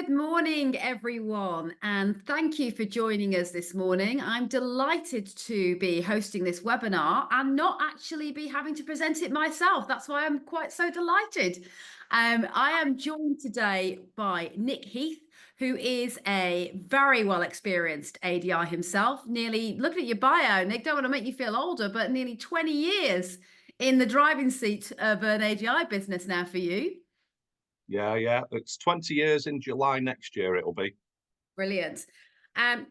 Good morning, everyone, and thank you for joining us this morning. I'm delighted to be hosting this webinar and not actually be having to present it myself. That's why I'm quite so delighted. I am joined today by Nick Heath, who is a very well experienced ADI himself. Nearly, look at your bio, Nick, don't want to make you feel older, but nearly 20 years in the driving seat of an ADI business now for you. Yeah. It's 20 years in July next year, it'll be. Brilliant.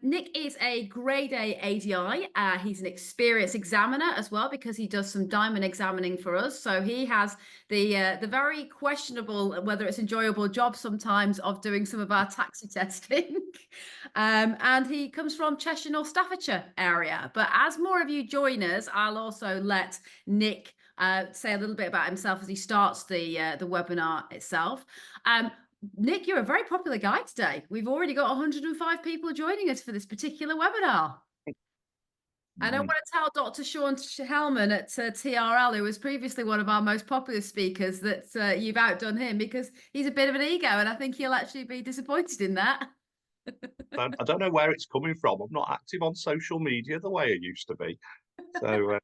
Nick is a grade A ADI. He's an experienced examiner as well because he does some diamond examining for us. So he has the very questionable, whether it's enjoyable job sometimes, of doing some of our taxi testing. And he comes from Cheshire, North Staffordshire area. But as more of you join us, I'll also let Nick say a little bit about himself as he starts the webinar itself. Nick, you're a very popular guy today. We've already got 105 people joining us for this particular webinar. And I want to tell Dr. Sean Hellman at TRL, who was previously one of our most popular speakers, that you've outdone him because he's a bit of an ego, and I think he'll actually be disappointed in that. I don't know where it's coming from. I'm not active on social media the way I used to be. So,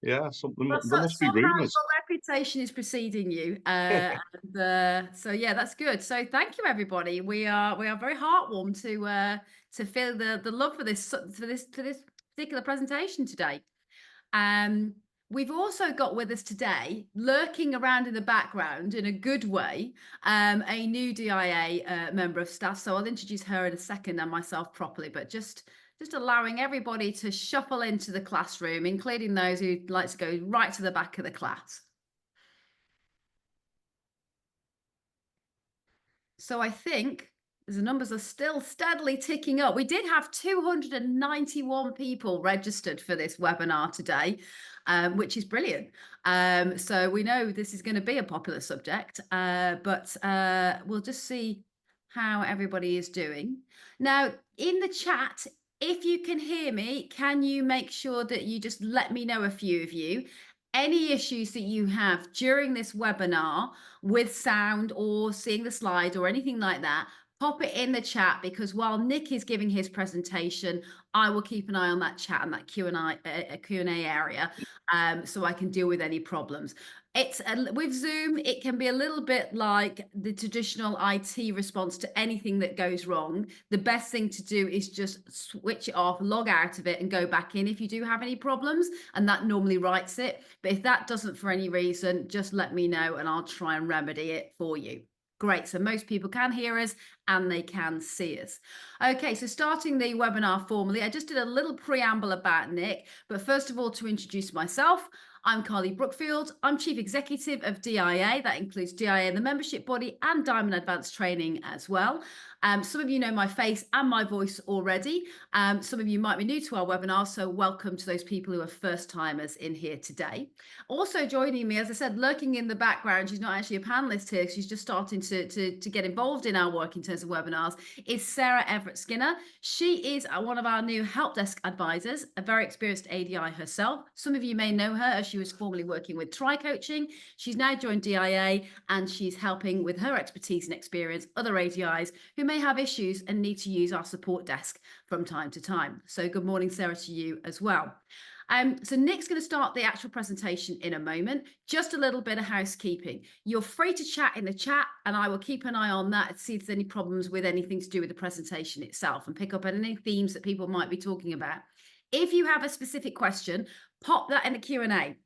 yeah, Well, there must be somehow rumours. your reputation is preceding you, so yeah, that's good. So thank you, everybody. We are very heartwarmed to feel the love for this particular presentation today. We've also got with us today, lurking around in the background in a good way, a new DIA member of staff. So I'll introduce her in a second and myself properly, but just allowing everybody to shuffle into the classroom, including those who'd like to go right to the back of the class. So I think the numbers are still steadily ticking up. We did have 291 people registered for this webinar today, which is brilliant. So we know this is going to be a popular subject, but we'll just see how everybody is doing. Now, in the chat, if you can hear me, can you make sure that you just let me know, a few of you, any issues that you have during this webinar with sound or seeing the slide or anything like that? Pop it in the chat, because while Nick is giving his presentation, I will keep an eye on that chat and that Q&A area, so I can deal with any problems. It's with Zoom, it can be a little bit like the traditional IT response to anything that goes wrong. The best thing to do is just switch it off, log out of it, and go back in if you do have any problems, and that normally writes it. But if that doesn't for any reason, just let me know and I'll try and remedy it for you. Great, so most people can hear us and they can see us. Okay, so starting the webinar formally, I just did a little preamble about Nick, but first of all, to introduce myself, I'm Carly Brookfield. I'm Chief Executive of DIA. That includes DIA, the membership body, and Diamond Advanced Training as well. Some of you know my face and my voice already. Some of you might be new to our webinar, so welcome to those people who are first timers in here today. Also joining me, as I said, lurking in the background, she's not actually a panelist here, she's just starting to get involved in our work in terms of webinars, is Sarah Everett Skinner. She is one of our new help desk advisors, a very experienced ADI herself. Some of you may know her as she was formerly working with Tri Coaching. She's now joined DIA and she's helping with her expertise and experience other ADIs who may have issues and need to use our support desk from time to time. So good morning, Sarah, to you as well. So Nick's going to start the actual presentation in a moment. Just a little bit of housekeeping. You're free to chat in the chat and I will keep an eye on that and see if there's any problems with anything to do with the presentation itself and pick up on any themes that people might be talking about. If you have a specific question, pop that in the Q&A.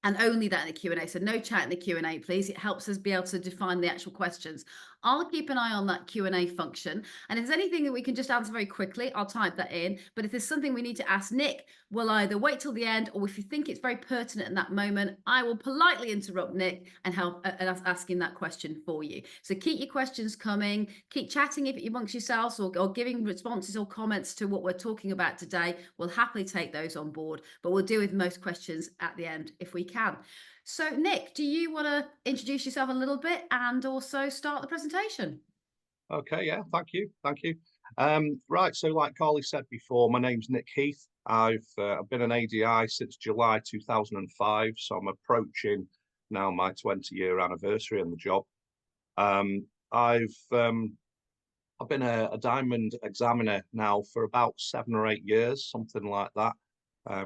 And only that in the Q&A. So no chat in the Q&A, please. It helps us be able to define the actual questions. I'll keep an eye on that Q&A function. And if there's anything that we can just answer very quickly, I'll type that in. But if there's something we need to ask Nick, we'll either wait till the end, or if you think it's very pertinent in that moment, I will politely interrupt Nick and help asking that question for you. So keep your questions coming. Keep chatting if amongst yourselves, or giving responses or comments to what we're talking about today. We'll happily take those on board, but we'll deal with most questions at the end if we can. So Nick, do you want to introduce yourself a little bit and also start the presentation? Okay, yeah, thank you. Right, so like Carly said before, my name's Nick Heath. I've been an ADI since July 2005, so I'm approaching now my 20-year anniversary in the job. I've I've been a diamond examiner now for about 7 or 8 years, something like that.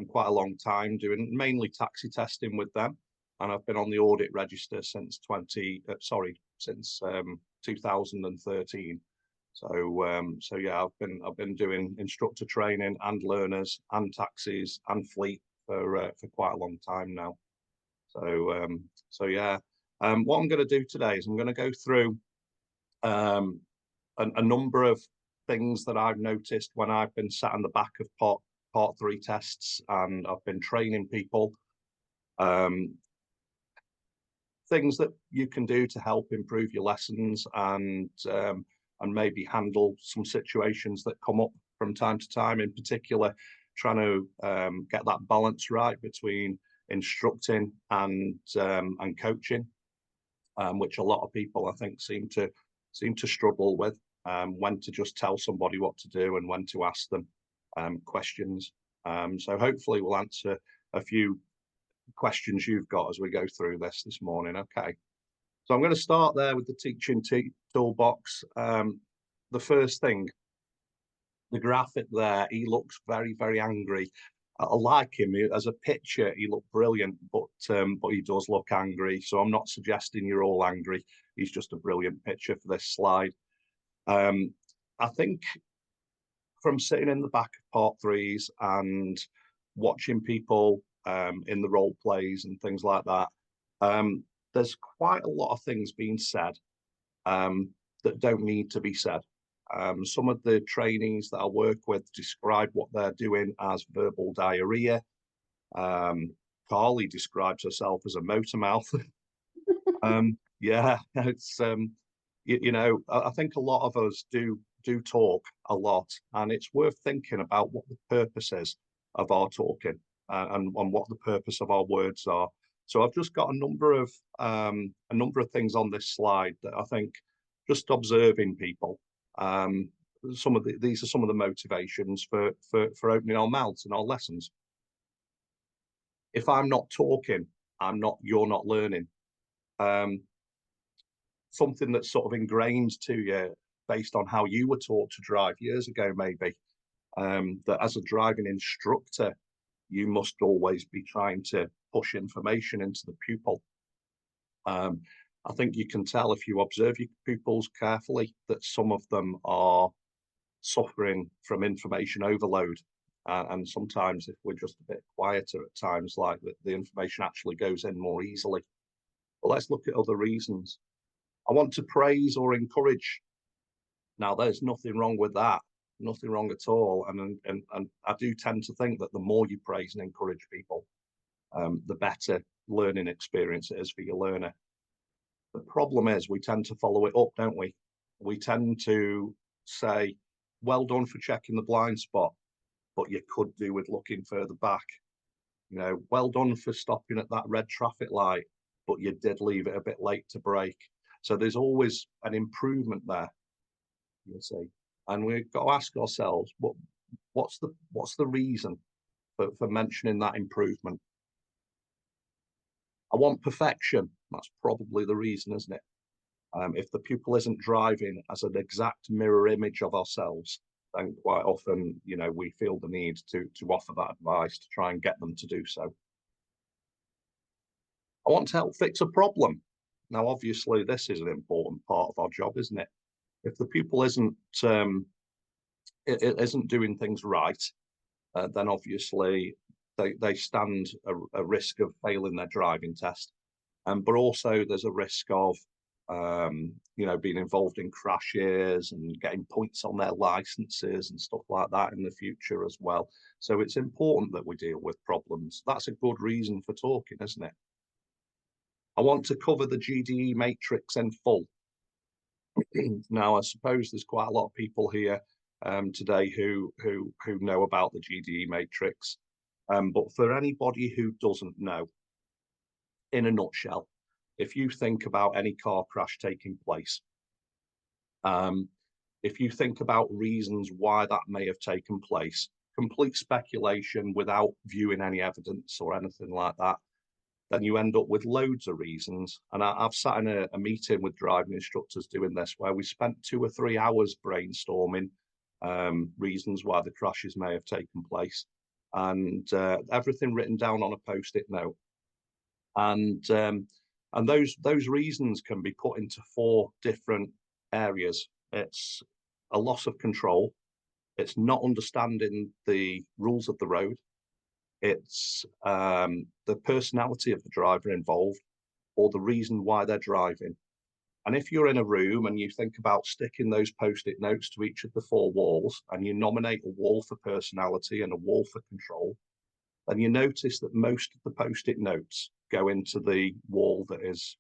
Quite a long time doing mainly taxi testing with them, and I've been on the audit register since 2013. So yeah, I've been doing instructor training and learners and taxis and fleet for quite a long time now. So yeah, what I'm going to do today is I'm going to go through um, a number of things that I've noticed when I've been sat in the back of part three tests and I've been training people. Things that you can do to help improve your lessons and maybe handle some situations that come up from time to time. In particular, trying to get that balance right between instructing and coaching, which a lot of people I think seem to struggle with. When to just tell somebody what to do and when to ask them questions. So hopefully we'll answer a few questions you've got as we go through this morning. Okay, so I'm going to start there with the teaching toolbox. The first thing, the graphic there, he looks very angry. I like him as a picture. He looked brilliant, but he does look angry. So I'm not suggesting you're all angry. He's just a brilliant picture for this slide. I think from sitting in the back of part threes and watching people in the role plays and things like that, there's quite a lot of things being said that don't need to be said. Some of the trainees that I work with describe what they're doing as verbal diarrhea. Carly describes herself as a motor mouth. Yeah, it's you know, I think a lot of us do talk a lot, and it's worth thinking about what the purpose is of our talking and what the purpose of our words are. So I've just got a number of things on this slide that I think just observing people. These are some of the motivations for opening our mouths in our lessons. If I'm not talking, you're not learning. Something that's sort of ingrained to you based on how you were taught to drive years ago, maybe, that as a driving instructor, you must always be trying to push information into the pupil. I think you can tell if you observe your pupils carefully that some of them are suffering from information overload. And sometimes if we're just a bit quieter at times, like that, the information actually goes in more easily. But let's look at other reasons. I want to praise or encourage. Now, there's nothing wrong with that, nothing wrong at all. And I do tend to think that the more you praise and encourage people, the better learning experience it is for your learner. The problem is we tend to follow it up, don't we? We tend to say, well done for checking the blind spot, but you could do with looking further back. You know, well done for stopping at that red traffic light, but you did leave it a bit late to brake. So there's always an improvement there, you see. And we've got to ask ourselves, what's the reason for mentioning that improvement? I want perfection. That's probably the reason, isn't it? If the pupil isn't driving as an exact mirror image of ourselves, then quite often, you know, we feel the need to offer that advice to try and get them to do so. I want to help fix a problem. Now, obviously, this is an important part of our job, isn't it? If the pupil isn't doing things right, then obviously they stand a risk of failing their driving test. But also there's a risk of you know, being involved in crashes and getting points on their licenses and stuff like that in the future as well. So it's important that we deal with problems. That's a good reason for talking, isn't it? I want to cover the GDE matrix in full. Now, I suppose there's quite a lot of people here today who know about the GDE matrix. But for anybody who doesn't know, in a nutshell, if you think about any car crash taking place, if you think about reasons why that may have taken place, complete speculation without viewing any evidence or anything like that, then you end up with loads of reasons. And I've sat in a meeting with driving instructors doing this, where we spent 2 or 3 hours brainstorming reasons why the crashes may have taken place, and everything written down on a post-it note. And those reasons can be put into 4 different areas. It's a loss of control. It's not understanding the rules of the road. It's the personality of the driver involved, or the reason why they're driving. And if you're in a room and you think about sticking those post-it notes to each of the 4 walls, and you nominate a wall for personality and a wall for control, then you notice that most of the post-it notes go into the wall that is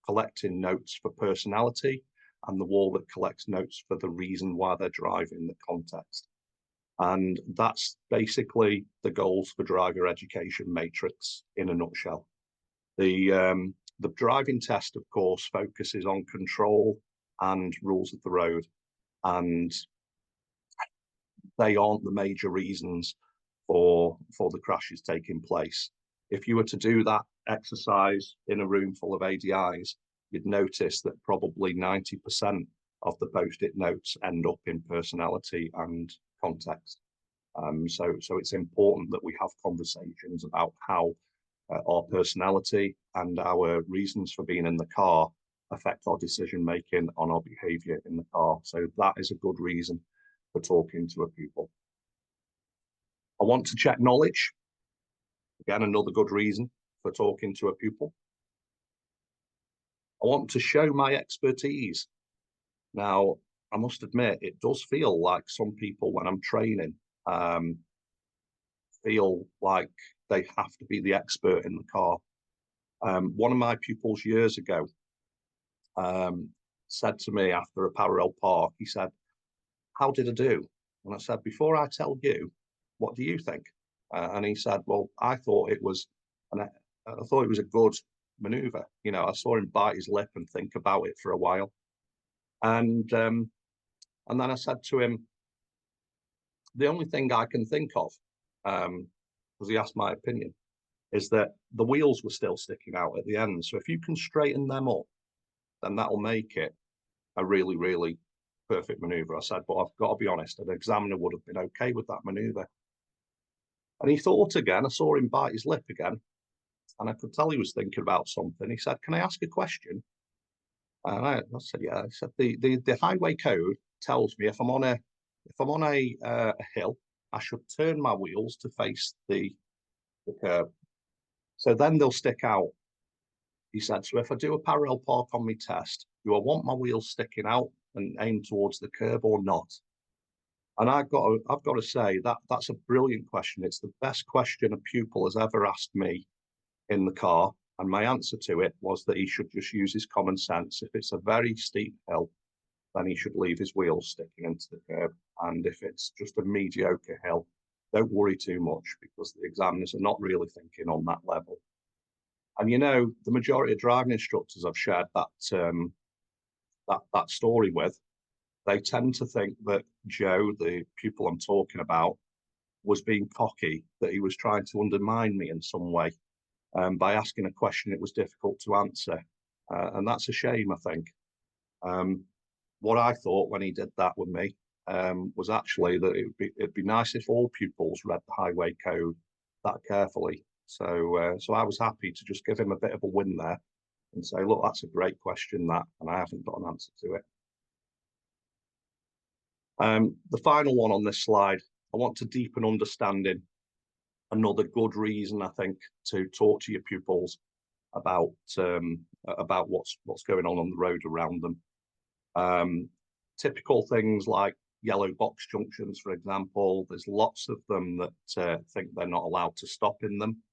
collecting notes for personality, and the wall that collects notes for the reason why they're driving, the context. And that's basically the goals for driver education matrix in a nutshell. The driving test, of course, focuses on control and rules of the road, and they aren't the major reasons for the crashes taking place. If you were to do that exercise in a room full of ADIs, you'd notice that probably 90% of the post-it notes end up in personality and context. So it's important that we have conversations about how our personality and our reasons for being in the car affect our decision making on our behavior in the car. So that is a good reason for talking to a pupil. I want to check knowledge. Again, another good reason for talking to a pupil. I want to show my expertise. Now, I must admit, it does feel like some people, when I'm training, feel like they have to be the expert in the car. One of my pupils years ago said to me after a parallel park, he said, "How did I do?" And I said, "Before I tell you, what do you think?" And he said, "Well, I thought it was a good maneuver. You know, I saw him bite his lip and think about it for a while." And then I said to him, "The only thing I can think of," because he asked my opinion, "is that the wheels were still sticking out at the end. So if you can straighten them up, then that'll make it a really, really perfect maneuver." I said, "But I've got to be honest, an examiner would have been okay with that maneuver." And he thought again. I saw him bite his lip again, and I could tell he was thinking about something. He said, "Can I ask a question?" And I said, "Yeah." He said, the highway code tells me if I'm on a hill, I should turn my wheels to face the curb. So then they'll stick out." He said, "So if I do a parallel park on my test, do I want my wheels sticking out and aimed towards the curb or not?" And I've got to say that that's a brilliant question. It's the best question a pupil has ever asked me in the car. And my answer to it was that he should just use his common sense. If it's a very steep hill, then he should leave his wheels sticking into the curb. And if it's just a mediocre hill, don't worry too much, because the examiners are not really thinking on that level. And you know, the majority of driving instructors I've shared that story with, they tend to think that Joe, the pupil I'm talking about, was being cocky, that he was trying to undermine me in some way by asking a question it was difficult to answer. And that's a shame, I think. What I thought when he did that with me was actually that it'd be nice if all pupils read the highway code that carefully. So I was happy to just give him a bit of a win there and say, "Look, that's a great question, that, and I haven't got an answer to it." The final one on this slide, I want to deepen understanding. Another good reason, I think, to talk to your pupils about what's going on the road around them. Typical things like yellow box junctions, for example. There's lots of them that think they're not allowed to stop in them.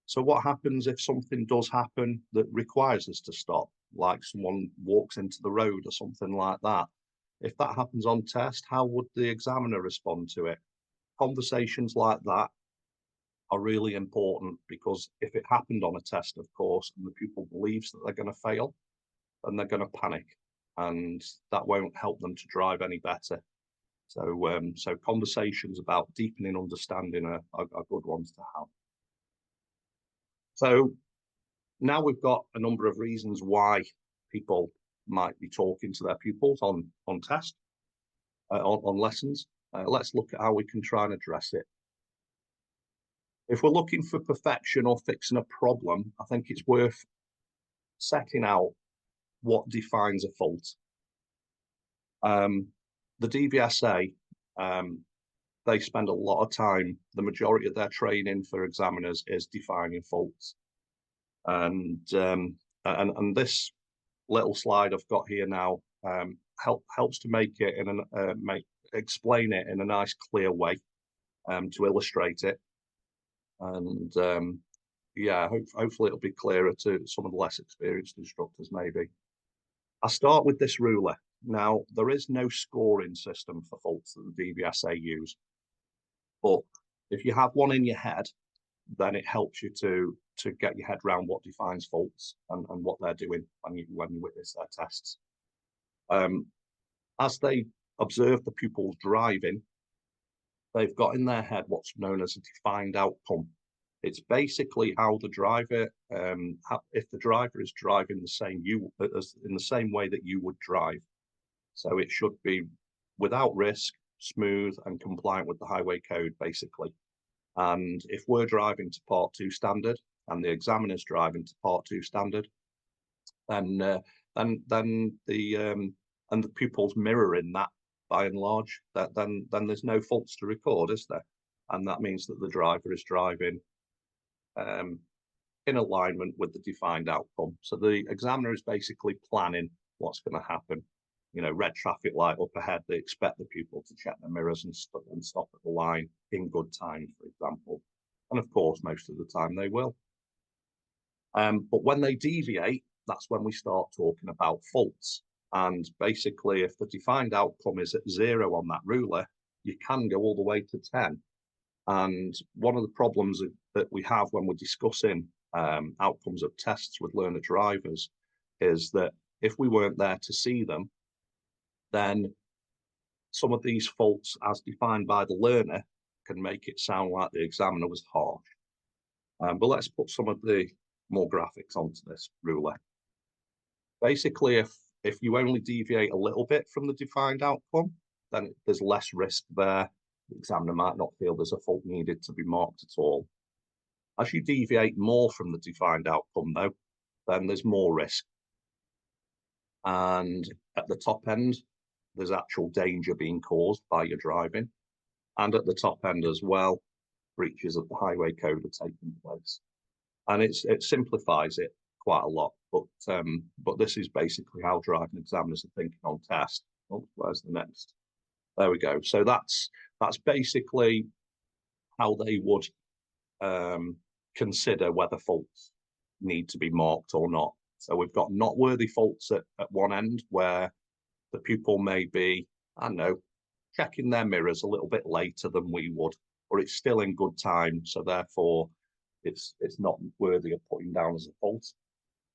So what happens if something does happen that requires us to stop, like someone walks into the road or something like that? If that happens on test, how would the examiner respond to it? Conversations like that are really important, because if it happened on a test, of course, and the pupil believes that they're going to fail, then they're going to panic, and that won't help them to drive any better. So conversations about deepening understanding are good ones to have. So now we've got a number of reasons why people might be talking to their pupils on test, on lessons. Let's look at how we can try and address it. If we're looking for perfection or fixing a problem, I think it's worth setting out what defines a fault. The DVSA, they spend a lot of time, the majority of their training for examiners is defining faults. And this little slide I've got here now helps to make it explain it in a nice clear way to illustrate it. And yeah, hopefully it'll be clearer to some of the less experienced instructors maybe. I start with this ruler. Now, there is no scoring system for faults that the DVSA use, but if you have one in your head, then it helps you to get your head around what defines faults and what they're doing when you witness their tests. As they observe the pupils driving, they've got in their head what's known as a defined outcome. It's basically how the driver, if the driver is driving in the same way that you would drive. So it should be without risk, smooth and compliant with the highway code, basically. And if we're driving to Part 2 standard and the examiner's driving to Part 2 standard, then the pupils mirroring that by and large, then there's no faults to record, is there? And that means that the driver is driving in alignment with the defined outcome. So the examiner is basically planning what's going to happen. You know, red traffic light up ahead, they expect the pupil to check their mirrors and stop at the line in good time, for example. And of course, most of the time they will. But when they deviate, that's when we start talking about faults. And basically, if the defined outcome is at 0 on that ruler, you can go all the way to 10. And one of the problems that we have when we're discussing outcomes of tests with learner drivers is that if we weren't there to see them, then some of these faults as defined by the learner can make it sound like the examiner was harsh. But let's put some of the more graphics onto this ruler. Basically, if you only deviate a little bit from the defined outcome, then there's less risk there. The examiner might not feel there's a fault needed to be marked at all. As you deviate more from the defined outcome, though, then there's more risk. And at the top end, there's actual danger being caused by your driving. And at the top end as well, breaches of the highway code are taking place. And it simplifies it quite a lot, but this is basically how driving examiners are thinking on test. Oh, where's the next? There we go. So that's basically how they would consider whether faults need to be marked or not. So we've got not worthy faults at one end where the pupil may be, I don't know, checking their mirrors a little bit later than we would, or it's still in good time, so therefore it's not worthy of putting down as a fault.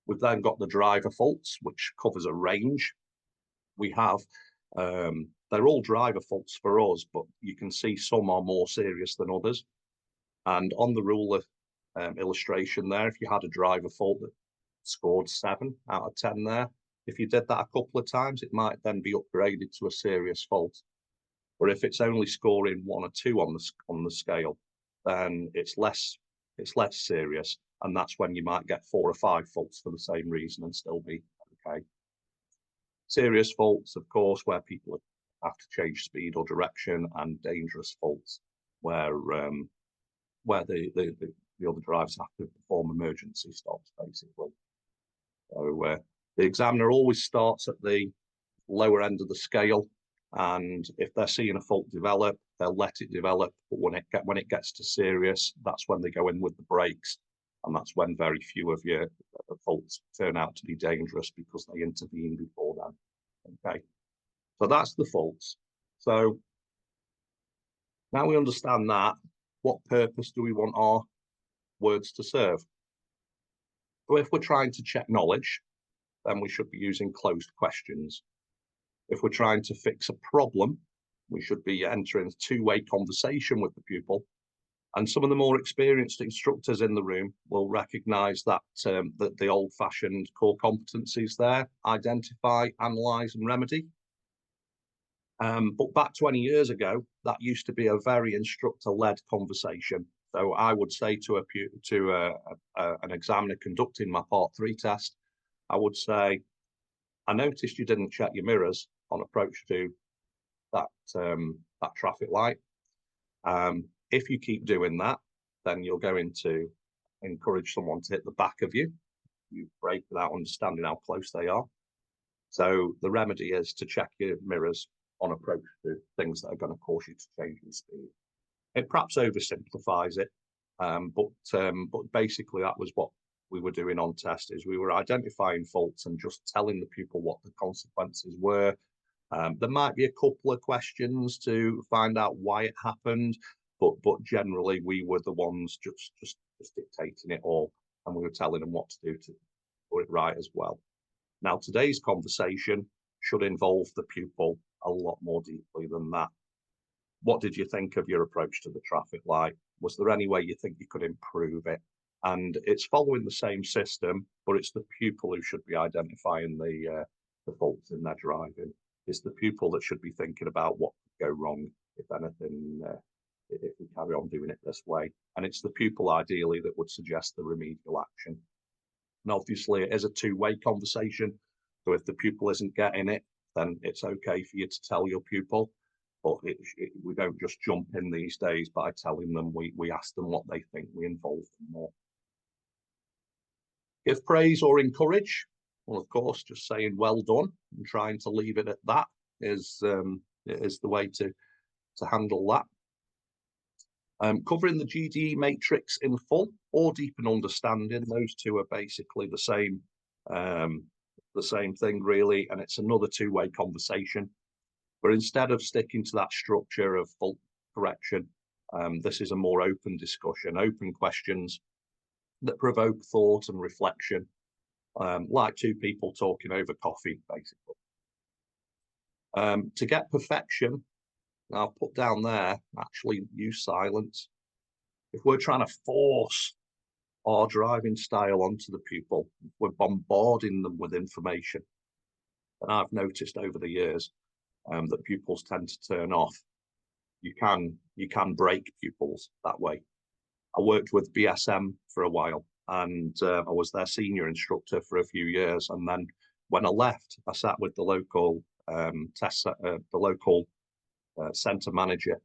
We've then got the driver faults, which covers a range. We have, they're all driver faults for us, but you can see some are more serious than others. And on the ruler illustration there, if you had a driver fault that scored 7 out of 10 there, if you did that a couple of times, it might then be upgraded to a serious fault. Or if it's only scoring 1 or 2 on the scale, then it's less serious, and that's when you might get 4 or 5 faults for the same reason and still be okay. Serious faults, of course, where people have to change speed or direction, and dangerous faults where the other drivers have to perform emergency stops, basically. So the examiner always starts at the lower end of the scale, and if they're seeing a fault develop, they'll let it develop. But when it gets to serious, that's when they go in with the brakes, and that's when very few of your faults turn out to be dangerous because they intervene before then. Okay, so that's the faults. So now we understand that. What purpose do we want our words to serve? So if we're trying to check knowledge, then we should be using closed questions. If we're trying to fix a problem, we should be entering a two-way conversation with the pupil. And some of the more experienced instructors in the room will recognise that that the old-fashioned core competencies there: identify, analyse, and remedy. But back 20 years ago, that used to be a very instructor-led conversation. So I would say to an examiner conducting my Part 3 test, I would say, I noticed you didn't check your mirrors on approach to that traffic light. If you keep doing that, then you're going to encourage someone to hit the back of you. You brake without understanding how close they are. So the remedy is to check your mirrors on approach to things that are going to cause you to change in speed. It perhaps oversimplifies it, but basically that was what we were doing on test, is we were identifying faults and just telling the pupil what the consequences were. There might be a couple of questions to find out why it happened, but generally we were the ones just dictating it all, and we were telling them what to do to put it right as well. Now, today's conversation should involve the pupil a lot more deeply than that. What did you think of your approach to the traffic light? Was there any way you think you could improve it? And it's following the same system, but it's the pupil who should be identifying the faults in their driving. It's the pupil that should be thinking about what could go wrong, if anything, if we carry on doing it this way. And it's the pupil, ideally, that would suggest the remedial action. And obviously, it is a two-way conversation. So if the pupil isn't getting it, then it's okay for you to tell your pupil. But we don't just jump in these days by telling them. We ask them what they think. We involve them more. Give praise or encourage. Well, of course, just saying well done and trying to leave it at that is the way to handle that. Covering the GDE matrix in full or deepen understanding. Those two are basically the same thing, really, and it's another two-way conversation. But instead of sticking to that structure of fault correction, this is a more open discussion, open questions that provoke thought and reflection, like two people talking over coffee, basically. To get perfection, I'll put down there, actually use silence. If we're trying to force our driving style onto the pupil, we're bombarding them with information. And I've noticed over the years that pupils tend to turn off. You can break pupils that way. I worked with BSM for a while, and I was their senior instructor for a few years. And then when I left, I sat with the local centre manager,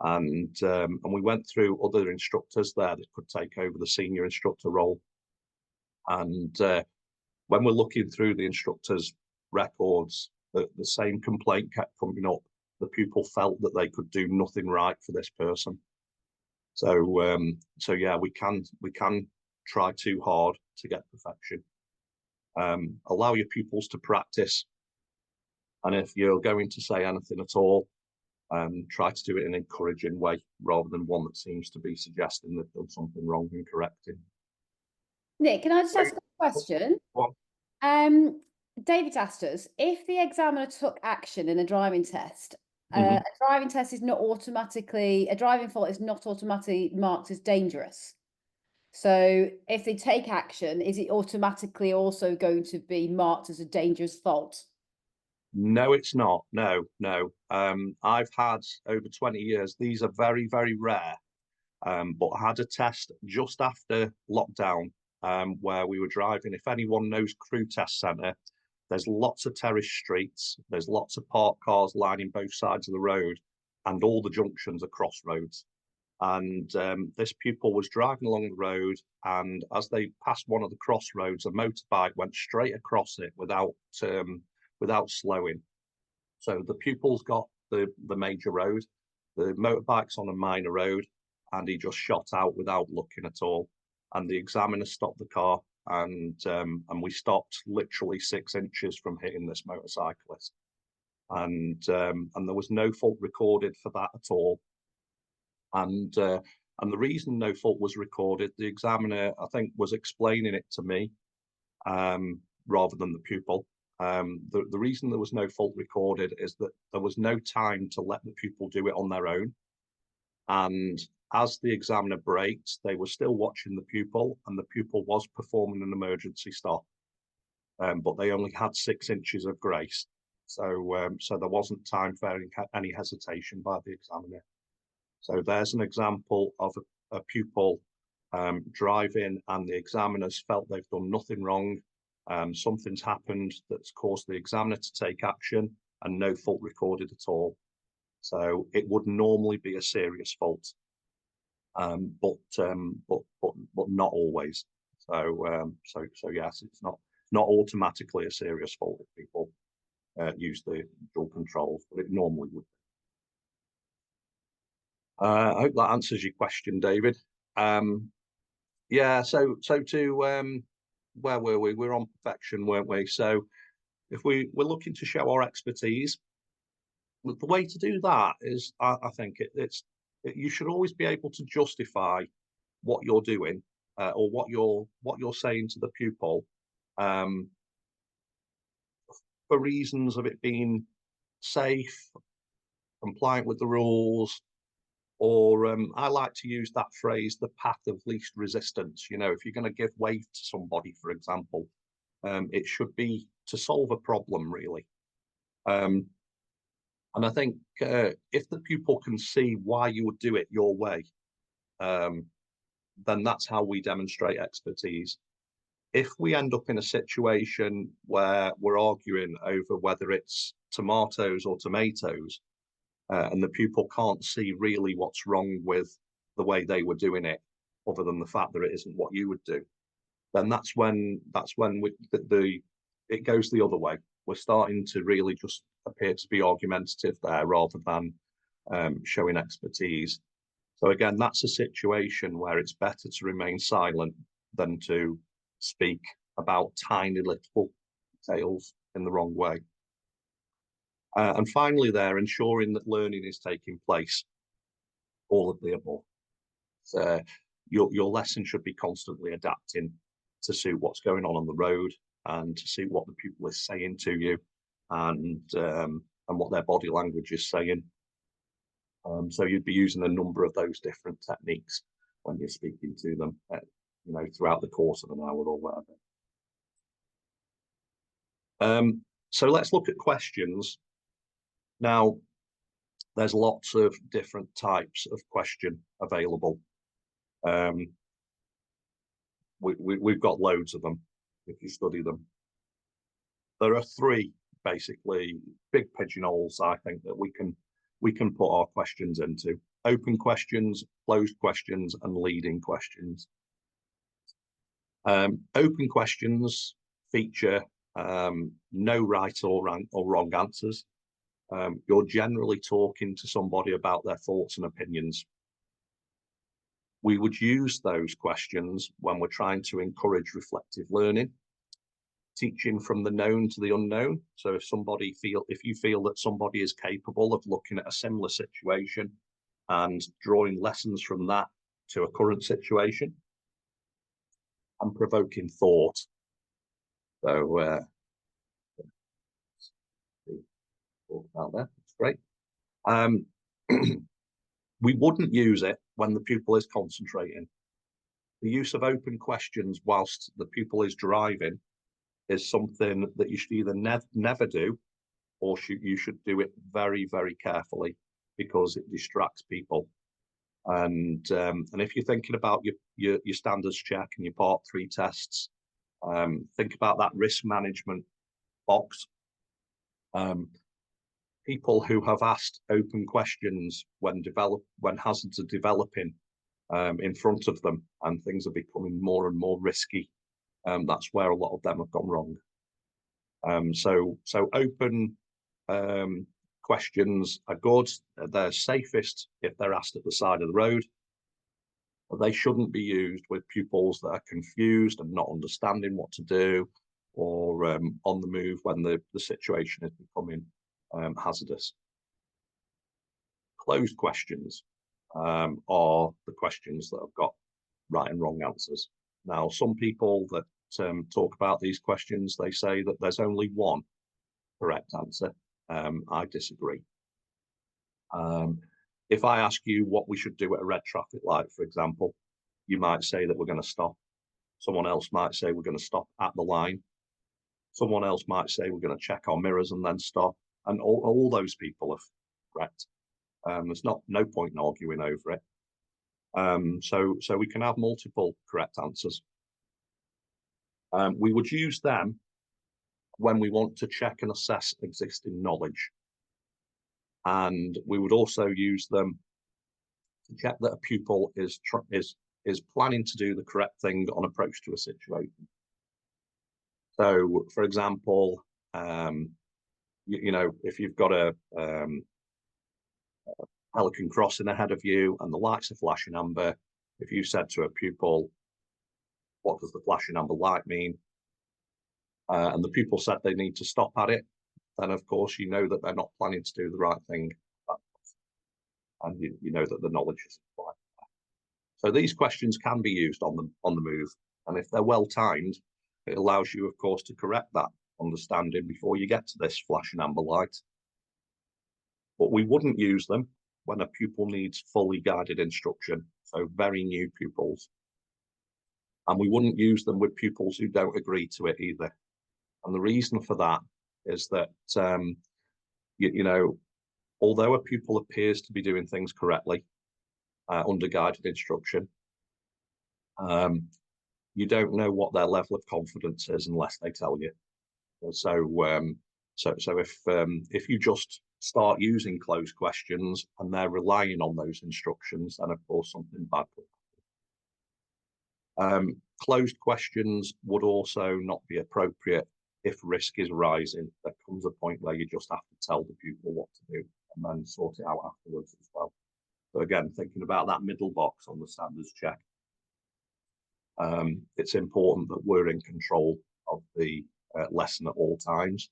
and we went through other instructors there that could take over the senior instructor role. And when we're looking through the instructors' records, the same complaint kept coming up. The pupil felt that they could do nothing right for this person. So yeah, we can try too hard to get perfection. Allow your pupils to practice, and if you're going to say anything at all, try to do it in an encouraging way rather than one that seems to be suggesting they've done something wrong and correcting. Nick, can I just ask a question? David asked us, if the examiner took action in a driving test, a driving fault is not automatically marked as dangerous. So if they take action, is it automatically also going to be marked as a dangerous fault? No, it's not. No. I've had over 20 years. These are very, very rare. But I had a test just after lockdown where we were driving. If anyone knows Crew Test Centre, there's lots of terrace streets. There's lots of parked cars lining both sides of the road, and all the junctions are crossroads. And this pupil was driving along the road, and as they passed one of the crossroads, a motorbike went straight across it without slowing. So the pupil's got the major road, the motorbike's on a minor road, and he just shot out without looking at all. And the examiner stopped the car, and we stopped literally 6 inches from hitting this motorcyclist. And there was no fault recorded for that at all. And the reason no fault was recorded, the examiner, I think, was explaining it to me rather than the pupil. The reason there was no fault recorded is that there was no time to let the pupil do it on their own. And as the examiner braked, they were still watching the pupil, and the pupil was performing an emergency stop, but they only had 6 inches of grace. So there wasn't time for any hesitation by the examiner. So there's an example of a pupil driving, and the examiners felt they've done nothing wrong. Something's happened that's caused the examiner to take action, and no fault recorded at all. So it would normally be a serious fault, but not always. So yes, it's not automatically a serious fault if people use the dual controls, but it normally would. I hope that answers your question, David. Yeah, so to where were we? We're on perfection, weren't we? So if we're looking to show our expertise, the way to do that is, I think you should always be able to justify what you're doing, or what you're saying to the pupil, um, for reasons of it being safe, compliant with the rules, or I like to use that phrase, the path of least resistance. You know, if you're going to give way to somebody, for example, it should be to solve a problem, really. And I think if the pupil can see why you would do it your way, then that's how we demonstrate expertise. If we end up in a situation where we're arguing over whether it's tomatoes or tomatoes, and the pupil can't see really what's wrong with the way they were doing it, other than the fact that it isn't what you would do, then that's when it goes the other way. We're starting to really just appear to be argumentative there, rather than showing expertise. So again, that's a situation where it's better to remain silent than to speak about tiny little details in the wrong way. And finally there, ensuring that learning is taking place, all of the above. So your lesson should be constantly adapting to suit what's going on the road, and to see what the pupil is saying to you, and what their body language is saying. So you'd be using a number of those different techniques when you're speaking to them, throughout the course of an hour or whatever. So let's look at questions. Now, there's lots of different types of question available. We've got loads of them if you study them. There are 3 basically big pigeonholes, I think, that we can put our questions into: open questions, closed questions, and leading questions. Open questions feature no right or wrong answers. You're generally talking to somebody about their thoughts and opinions. We would use those questions when we're trying to encourage reflective learning, teaching from the known to the unknown. So if you feel that somebody is capable of looking at a similar situation and drawing lessons from that to a current situation, and provoking thought. So talk about that. It's great. We wouldn't use it when the pupil is concentrating. The use of open questions whilst the pupil is driving is something that you should either never do, or you should do it very, very carefully, because it distracts people. And if you're thinking about your standards check and your part 3 tests, think about that risk management box. People who have asked open questions when hazards are developing in front of them, and things are becoming more and more risky, that's where a lot of them have gone wrong. So open questions are good. They're safest if they're asked at the side of the road, but they shouldn't be used with pupils that are confused and not understanding what to do, or on the move when the situation is becoming hazardous. Closed questions are the questions that have got right and wrong answers. Now, some people that talk about these questions, they say that there's only one correct answer. I disagree. If I ask you what we should do at a red traffic light, for example, you might say that we're going to stop. Someone else might say we're going to stop at the line. Someone else might say we're going to check our mirrors and then stop. And all those people are correct. There's no point in arguing over it. So we can have multiple correct answers. We would use them when we want to check and assess existing knowledge. And we would also use them to check that a pupil is planning to do the correct thing on approach to a situation. So, for example, you know, if you've got a pelican crossing ahead of you and the lights are flashing amber, if you said to a pupil, what does the flashing amber light mean? And the pupil said they need to stop at it, then of course you know that they're not planning to do the right thing. And you know that the knowledge is applied. So these questions can be used on the move. And if they're well timed, it allows you, of course, to correct that understanding before you get to this flashing amber light. But we wouldn't use them when a pupil needs fully guided instruction, so very new pupils. And we wouldn't use them with pupils who don't agree to it either. And the reason for that is that, you know, although a pupil appears to be doing things correctly under guided instruction, you don't know what their level of confidence is unless they tell you. So if you just start using closed questions and they're relying on those instructions, then of course something bad will happen. Closed questions would also not be appropriate if risk is rising. There comes a point where you just have to tell the pupil what to do and then sort it out afterwards as well. So again, thinking about that middle box on the standards check, it's important that we're in control of the lesson at all times.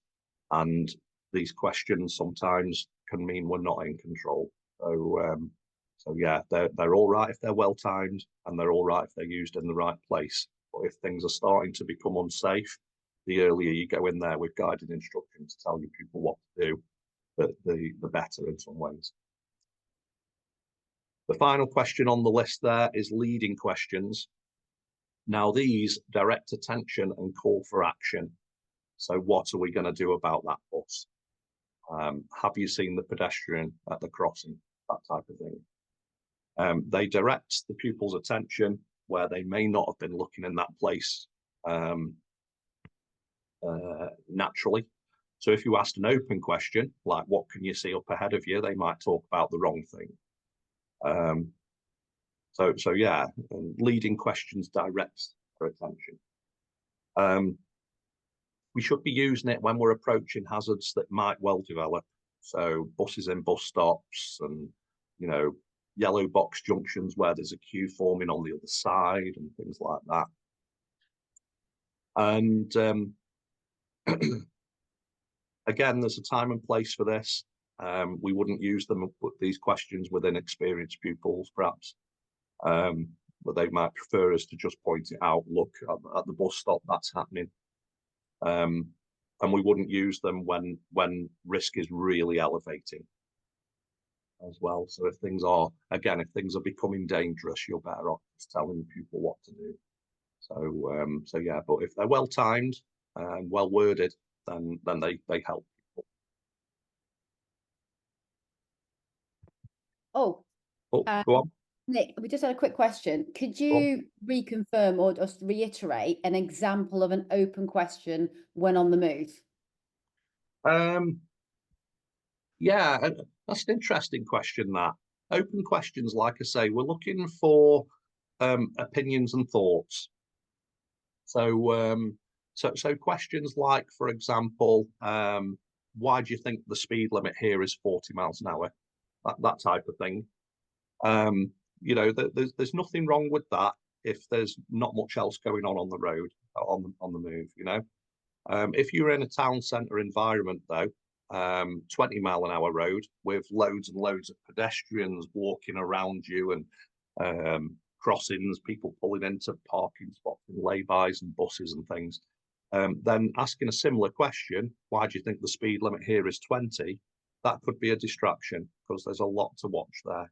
And these questions sometimes can mean we're not in control. So yeah, they're all right if they're well timed, and they're all right if they're used in the right place. But if things are starting to become unsafe, the earlier you go in there with guided instructions to tell your pupil what to do, the better in some ways. The final question on the list there is leading questions. Now these direct attention and call for action. So what are we going to do about that bus? Have you seen the pedestrian at the crossing? That type of thing. They direct the pupil's attention where they may not have been looking in that place naturally. So if you asked an open question, like what can you see up ahead of you, they might talk about the wrong thing. So yeah, leading questions direct their attention. We should be using it when we're approaching hazards that might well develop. So buses in bus stops and, you know, yellow box junctions where there's a queue forming on the other side and things like that. And again, there's a time and place for this. We wouldn't use them, put these questions within experienced pupils, perhaps. But they might prefer us to just point it out, look at the bus stop, that's happening. And we wouldn't use them when risk is really elevating as well. So if things are becoming dangerous, you're better off just telling the pupil what to do. So yeah, but if they're well timed and well worded, then they help people. Oh, Go on. Nick, we just had a quick question. Could you reconfirm or just reiterate an example of an open question when on the move? Yeah, that's an interesting question, that. Open questions, like I say, we're looking for opinions and thoughts. So questions like, for example, why do you think the speed limit here is 40 miles an hour? That type of thing. You know, there's nothing wrong with that if there's not much else going on the road, on the move, you know. If you're in a town centre environment, though, 20-mile-an-hour road with loads and loads of pedestrians walking around you and crossings, people pulling into parking spots and laybys and buses and things, then asking a similar question, why do you think the speed limit here is 20, that could be a distraction because there's a lot to watch there.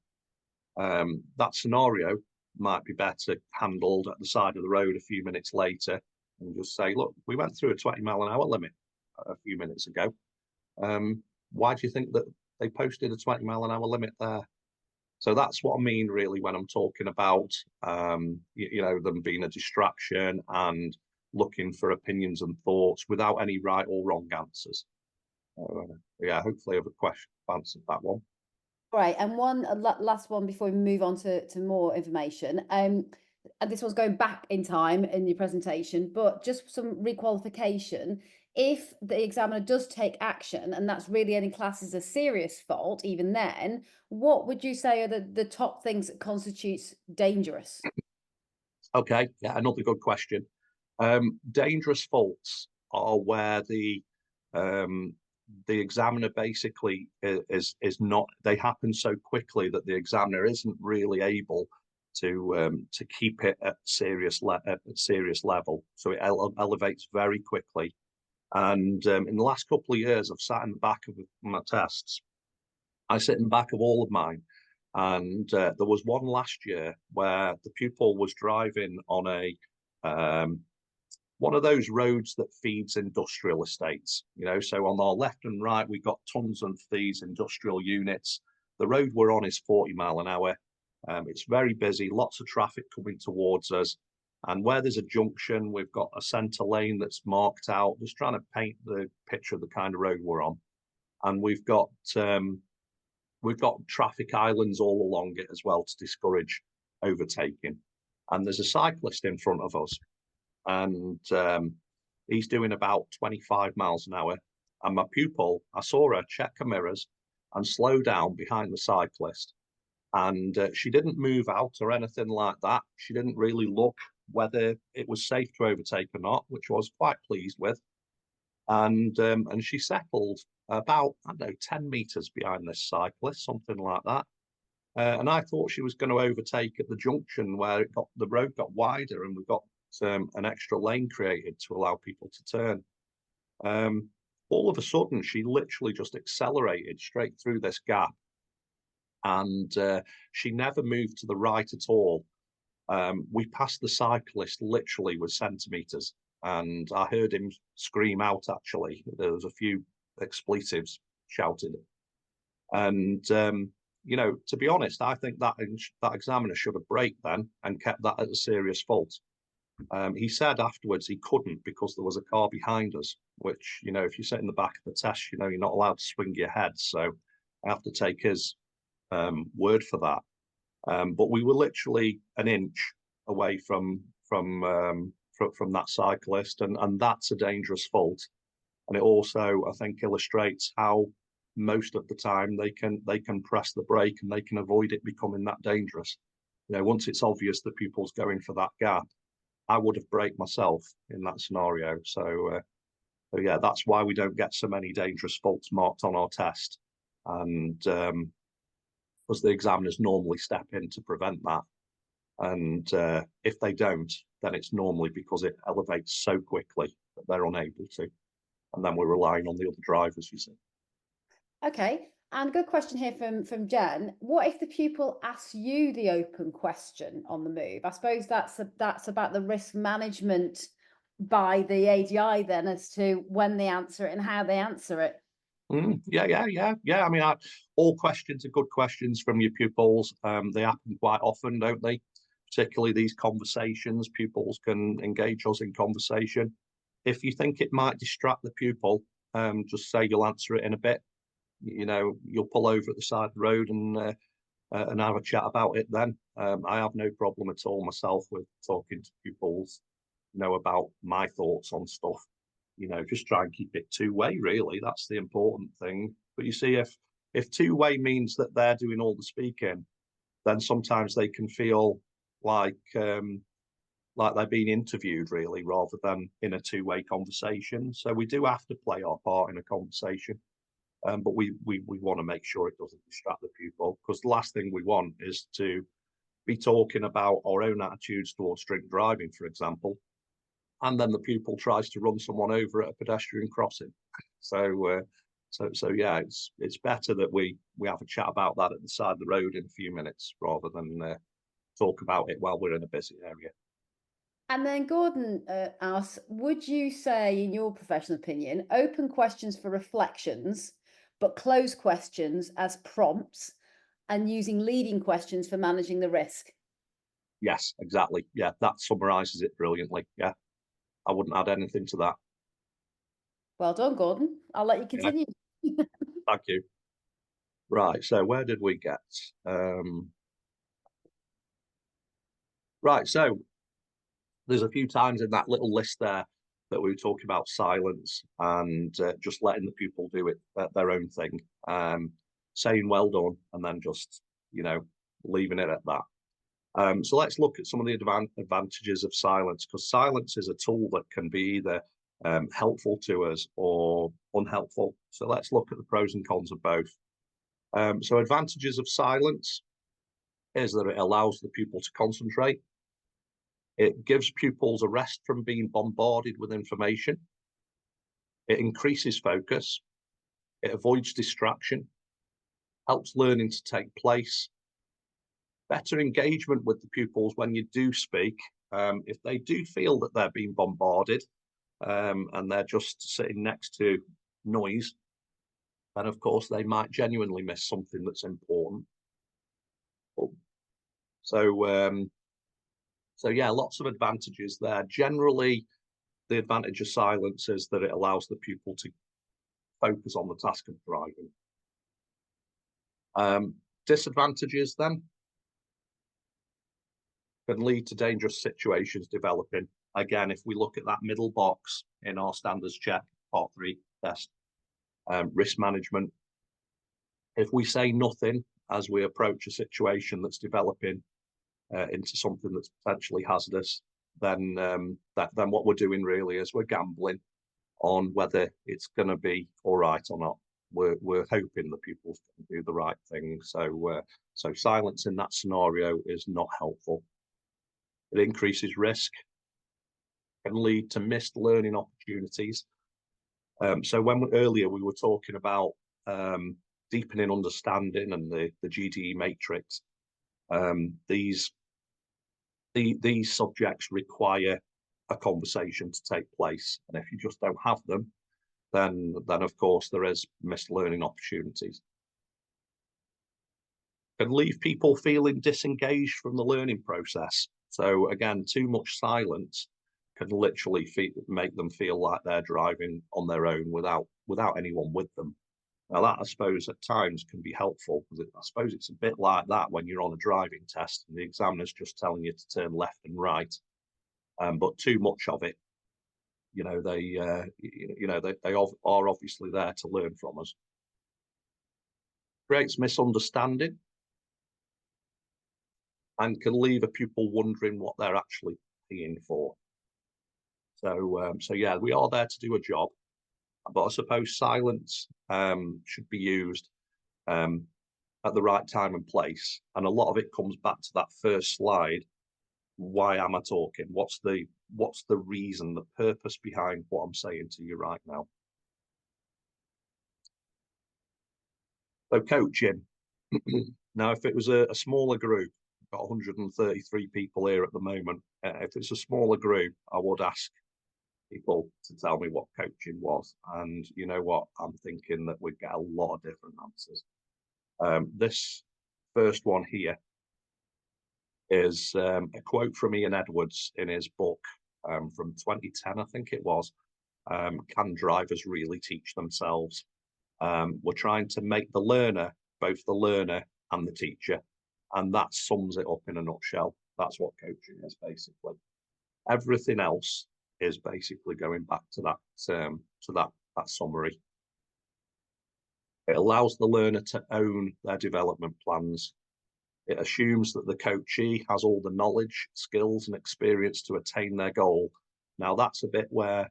That scenario might be better handled at the side of the road a few minutes later and just say, look, we went through a 20-mile-an-hour limit a few minutes ago. Why do you think that they posted a 20-mile-an-hour limit there? So that's what I mean, really, when I'm talking about, them being a distraction and looking for opinions and thoughts without any right or wrong answers. Yeah, hopefully I've answered that one. Right, and one last one before we move on to more information. And this one's going back in time in your presentation, but just some requalification. If the examiner does take action, and that's really only classed as a serious fault, even then, what would you say are the top things that constitutes dangerous? Okay, yeah, another good question. Dangerous faults are where the examiner basically is not. They happen so quickly that the examiner isn't really able to keep it at serious level. So it elevates very quickly. And in the last couple of years, I've sat in the back of my tests. I sit in the back of all of mine. And there was one last year where the pupil was driving on one of those roads that feeds industrial estates. So on our left and right, we've got tons of these industrial units. The road we're on is 40 mile an hour. It's very busy, lots of traffic coming towards us. And where there's a junction, we've got a centre lane that's marked out, just trying to paint the picture of the kind of road we're on. And we've got traffic islands all along it as well to discourage overtaking. And there's a cyclist in front of us, and he's doing about 25 miles an hour. And my pupil, I saw her check her mirrors and slow down behind the cyclist. And she didn't move out or anything like that. She didn't really look whether it was safe to overtake or not, which I was quite pleased with. And she settled about, I don't know, 10 meters behind this cyclist, something like that. And I thought she was going to overtake at the junction where the road got wider and we got an extra lane created to allow people to turn. All of a sudden, she literally just accelerated straight through this gap, and she never moved to the right at all. We passed the cyclist literally with centimeters, and I heard him scream out. Actually, there was a few expletives shouted, and to be honest, I think that examiner should have braked then and kept that as a serious fault. He said afterwards he couldn't because there was a car behind us, which, if you sit in the back of the test, you're not allowed to swing your head. So I have to take his word for that. But we were literally an inch away from that cyclist, and that's a dangerous fault. And it also, I think, illustrates how most of the time they can press the brake and they can avoid it becoming that dangerous. Once it's obvious the pupil's going for that gap, I would have braked myself in that scenario. So yeah, that's why we don't get so many dangerous faults marked on our test. And because the examiners normally step in to prevent that. And if they don't, then it's normally because it elevates so quickly that they're unable to. And then we're relying on the other drivers, you see. Okay, and good question here from Jen. What if the pupil asks you the open question on the move? I suppose that's about the risk management by the ADI then, as to when they answer it and how they answer it. Yeah. I mean, all questions are good questions from your pupils. They happen quite often, don't they? Particularly these conversations, pupils can engage us in conversation. If you think it might distract the pupil, just say you'll answer it in a bit. You'll pull over at the side of the road and have a chat about it then. I have no problem at all myself with talking to pupils, about my thoughts on stuff. Just try and keep it two-way, really. That's the important thing. But you see, if two-way means that they're doing all the speaking, then sometimes they can feel like they're being interviewed, really, rather than in a two-way conversation. So we do have to play our part in a conversation. But we want to make sure it doesn't distract the pupil, because the last thing we want is to be talking about our own attitudes towards drink driving, for example, and then the pupil tries to run someone over at a pedestrian crossing. So So yeah, it's better that we have a chat about that at the side of the road in a few minutes rather than talk about it while we're in a busy area. And then Gordon asks, would you say, in your professional opinion, open questions for reflections, but closed questions as prompts, and using leading questions for managing the risk? Yes, exactly. Yeah, that summarizes it brilliantly. Yeah, I wouldn't add anything to that. Well done, Gordon. I'll let you Yeah, continue. thank you. Right, so where did we get? Um, right, so there's a few times in that little list there that we were talking about silence and just letting the pupil do it their own thing, saying well done, and then just you know leaving it at that. So let's look at some of the advantages of silence, because silence is a tool that can be either helpful to us or unhelpful. So let's look at the pros and cons of both. So advantages of silence is that it allows the pupil to concentrate. It gives pupils a rest from being bombarded with information. It increases focus. It avoids distraction, helps learning to take place, better engagement with the pupils when you do speak. If they do feel that they're being bombarded and they're just sitting next to noise, then of course they might genuinely miss something that's important. So, so yeah, lots of advantages there. Generally, the advantage of silence is that it allows the pupil to focus on the task of driving. Disadvantages then can lead to dangerous situations developing. Again, if we look at that middle box in our standards check, part 3 test, risk management, if we say nothing as we approach a situation that's developing into something that's potentially hazardous, then then what we're doing really is we're gambling on whether it's going to be all right or not. We're hoping the pupils can do the right thing. So silence in that scenario is not helpful. It increases risk, can lead to missed learning opportunities. So when earlier we were talking about deepening understanding and the GDE matrix, these subjects require a conversation to take place, and if you just don't have them, then of course there is missed learning opportunities. Can leave people feeling disengaged from the learning process. So again, too much silence can literally make them feel like they're driving on their own without anyone with them. Now that I suppose at times can be helpful, because I suppose it's a bit like that when you're on a driving test and the examiner's just telling you to turn left and right. But too much of it, they are obviously there to learn from us. Creates misunderstanding and can leave a pupil wondering what they're actually paying for. So yeah, we are there to do a job, but I suppose silence should be used at the right time and place. And a lot of it comes back to that first slide. Why am I talking? What's the reason, the purpose behind what I'm saying to you right now? So coaching. Now, if it was a smaller group, we've got 133 people here at the moment. If it's a smaller group, I would ask people to tell me what coaching was. And you know what? I'm thinking that we'd get a lot of different answers. This first one here is a quote from Ian Edwards in his book from 2010, I think it was. Can drivers really teach themselves? We're trying to make the learner both the learner and the teacher, and that sums it up in a nutshell. That's what coaching is basically. Everything else is basically going back to that summary. It allows the learner to own their development plans. It assumes that the coachee has all the knowledge, skills, and experience to attain their goal. Now, that's a bit where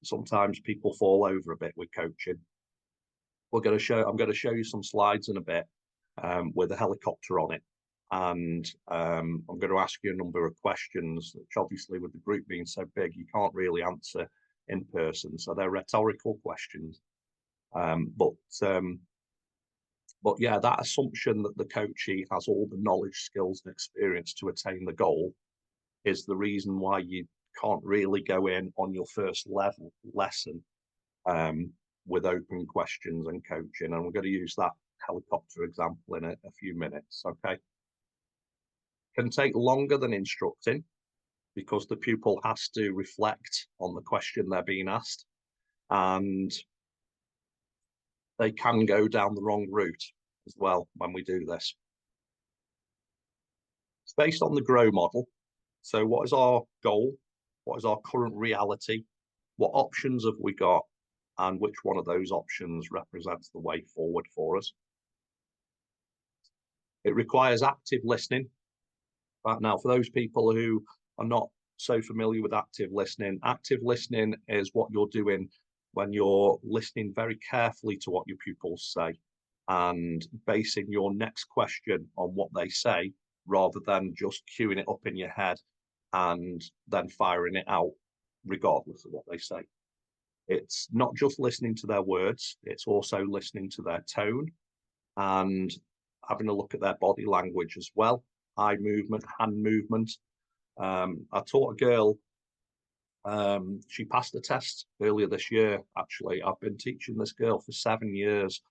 sometimes people fall over a bit with coaching. I'm going to show you some slides in a bit with a helicopter on it. And I'm going to ask you a number of questions, which obviously with the group being so big, you can't really answer in person. So they're rhetorical questions. But yeah, that assumption that the coachee has all the knowledge, skills, and experience to attain the goal is the reason why you can't really go in on your first level lesson with open questions and coaching. And we're going to use that helicopter example in a few minutes. Okay. Can take longer than instructing because the pupil has to reflect on the question they're being asked, and they can go down the wrong route as well when we do this. It's based on the GROW model. So what is our goal? What is our current reality? What options have we got? And which one of those options represents the way forward for us? It requires active listening. Right now, for those people who are not so familiar with active listening is what you're doing when you're listening very carefully to what your pupils say and basing your next question on what they say, rather than just queuing it up in your head and then firing it out regardless of what they say. It's not just listening to their words, it's also listening to their tone and having a look at their body language as well. Eye movement, hand movement. I taught a girl, she passed the test earlier this year, actually. I've been teaching this girl for 7 years,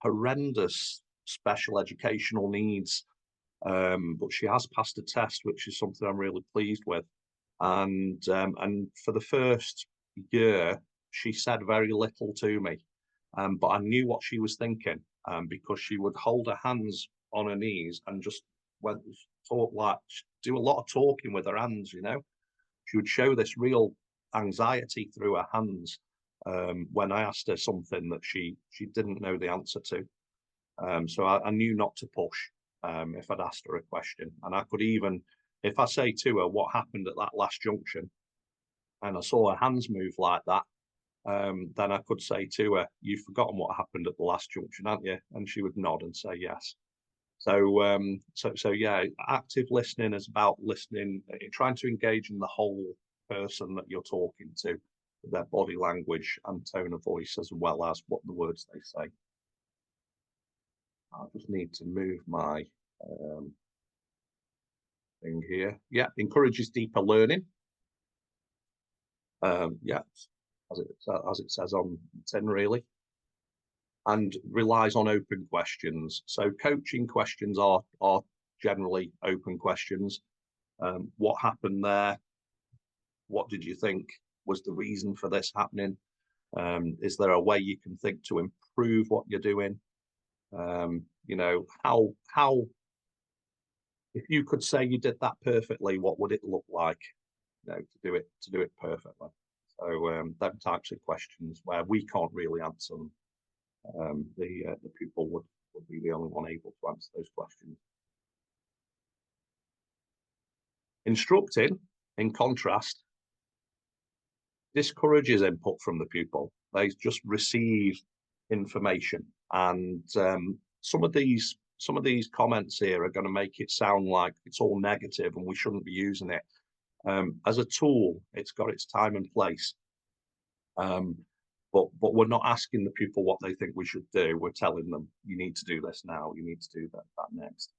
horrendous special educational needs, but she has passed the test, which is something I'm really pleased with. And for the first year, she said very little to me, but I knew what she was thinking, because she would hold her hands on her knees and just do a lot of talking with her hands. She would show this real anxiety through her hands when I asked her something that she didn't know the answer to. So I knew not to push if I'd asked her a question. And I could even, if I say to her what happened at that last junction, and I saw her hands move like that, then I could say to her, "You've forgotten what happened at the last junction, haven't you?" And she would nod and say yes. So yeah, active listening is about listening, trying to engage in the whole person that you're talking to, their body language and tone of voice, as well as what the words they say. I just need to move my thing here. Yeah, encourages deeper learning. Yeah, as it says on the tin, really. And relies on open questions. So coaching questions are generally open questions. What happened there? What did you think was the reason for this happening? Is there a way you can think to improve what you're doing? How if you could say you did that perfectly, what would it look like? To do it perfectly. So them types of questions where we can't really answer them. The pupil would be the only one able to answer those questions. Instructing, in contrast, discourages input from the pupil. They just receive information, and some of these comments here are going to make it sound like it's all negative and we shouldn't be using it. As a tool, it's got its time and place. But we're not asking the pupil what they think we should do. We're telling them, you need to do this now, you need to do that next.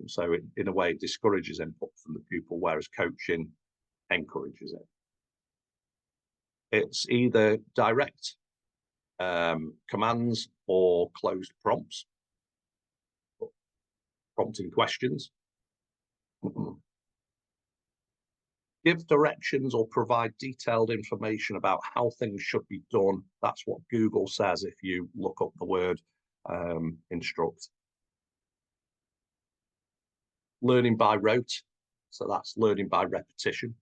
So in a way, it discourages input from the pupil, whereas coaching encourages it. It's either direct commands or closed prompts, prompting questions. Give directions or provide detailed information about how things should be done. That's what Google says if you look up the word instruct. Learning by rote, so that's learning by repetition.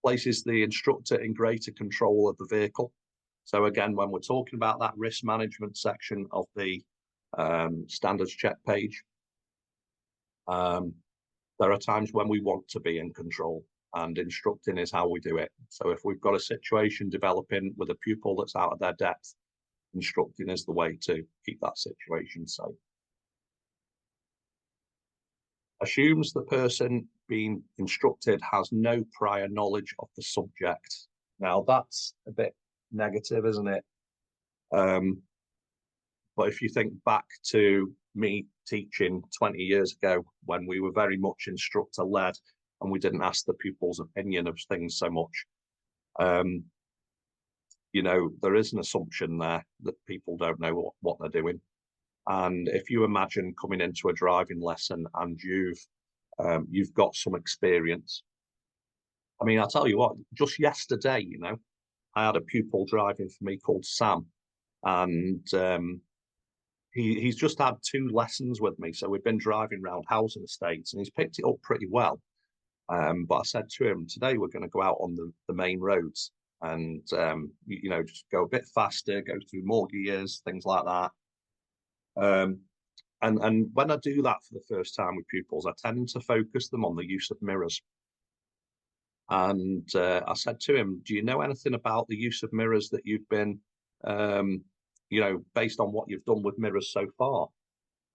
Places the instructor in greater control of the vehicle. So again, when we're talking about that risk management section of the standards check page, there are times when we want to be in control, and instructing is how we do it. So if we've got a situation developing with a pupil that's out of their depth, instructing is the way to keep that situation safe. Assumes the person being instructed has no prior knowledge of the subject. Now that's a bit negative, isn't it? Um, but if you think back to me teaching 20 years ago, when we were very much instructor led and we didn't ask the pupils' opinion of things so much, um, there is an assumption there that people don't know what they're doing. And if you imagine coming into a driving lesson and you've got some experience. I mean, I'll tell you what, just yesterday, I had a pupil driving for me called Sam, and he's just had 2 lessons with me. So we've been driving around housing estates, and he's picked it up pretty well. But I said to him, today we're going to go out on the main roads and just go a bit faster, go through more gears, things like that. And when I do that for the first time with pupils, I tend to focus them on the use of mirrors. And I said to him, do you know anything about the use of mirrors that you've been, based on what you've done with mirrors so far?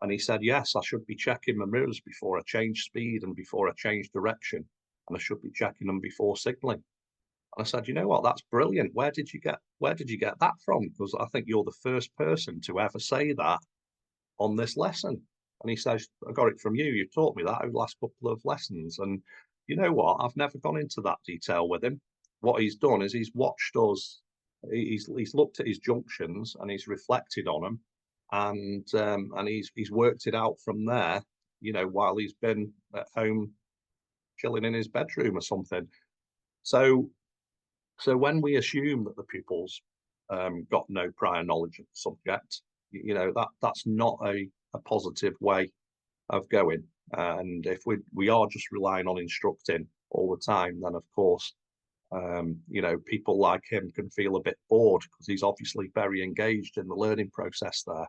And he said, yes, I should be checking my mirrors before I change speed and before I change direction. And I should be checking them before signaling. And I said, you know what, that's brilliant. Where did you get that from? Because I think you're the first person to ever say that on this lesson. And he says, I got it from you. You taught me that over the last couple of lessons. And you know what? I've never gone into that detail with him. What he's done is he's watched us. He's looked at his junctions and he's reflected on them, and he's worked it out from there. While he's been at home chilling in his bedroom or something. So when we assume that the pupils got no prior knowledge of the subject, that's not a positive way of going. And if we are just relying on instructing all the time, then of course, people like him can feel a bit bored because he's obviously very engaged in the learning process there.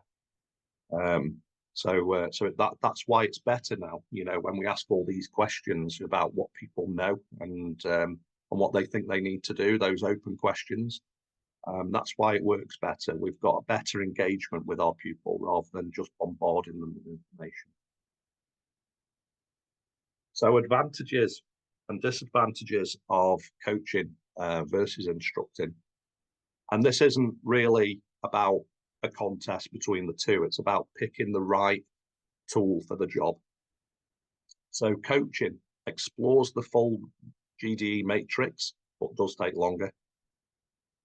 So that's why it's better now, when we ask all these questions about what people know and what they think they need to do, those open questions. That's why it works better. We've got a better engagement with our pupil rather than just bombarding them with information. So advantages and disadvantages of coaching versus instructing. And this isn't really about a contest between the two. It's about picking the right tool for the job. So coaching explores the full GDE matrix, but does take longer.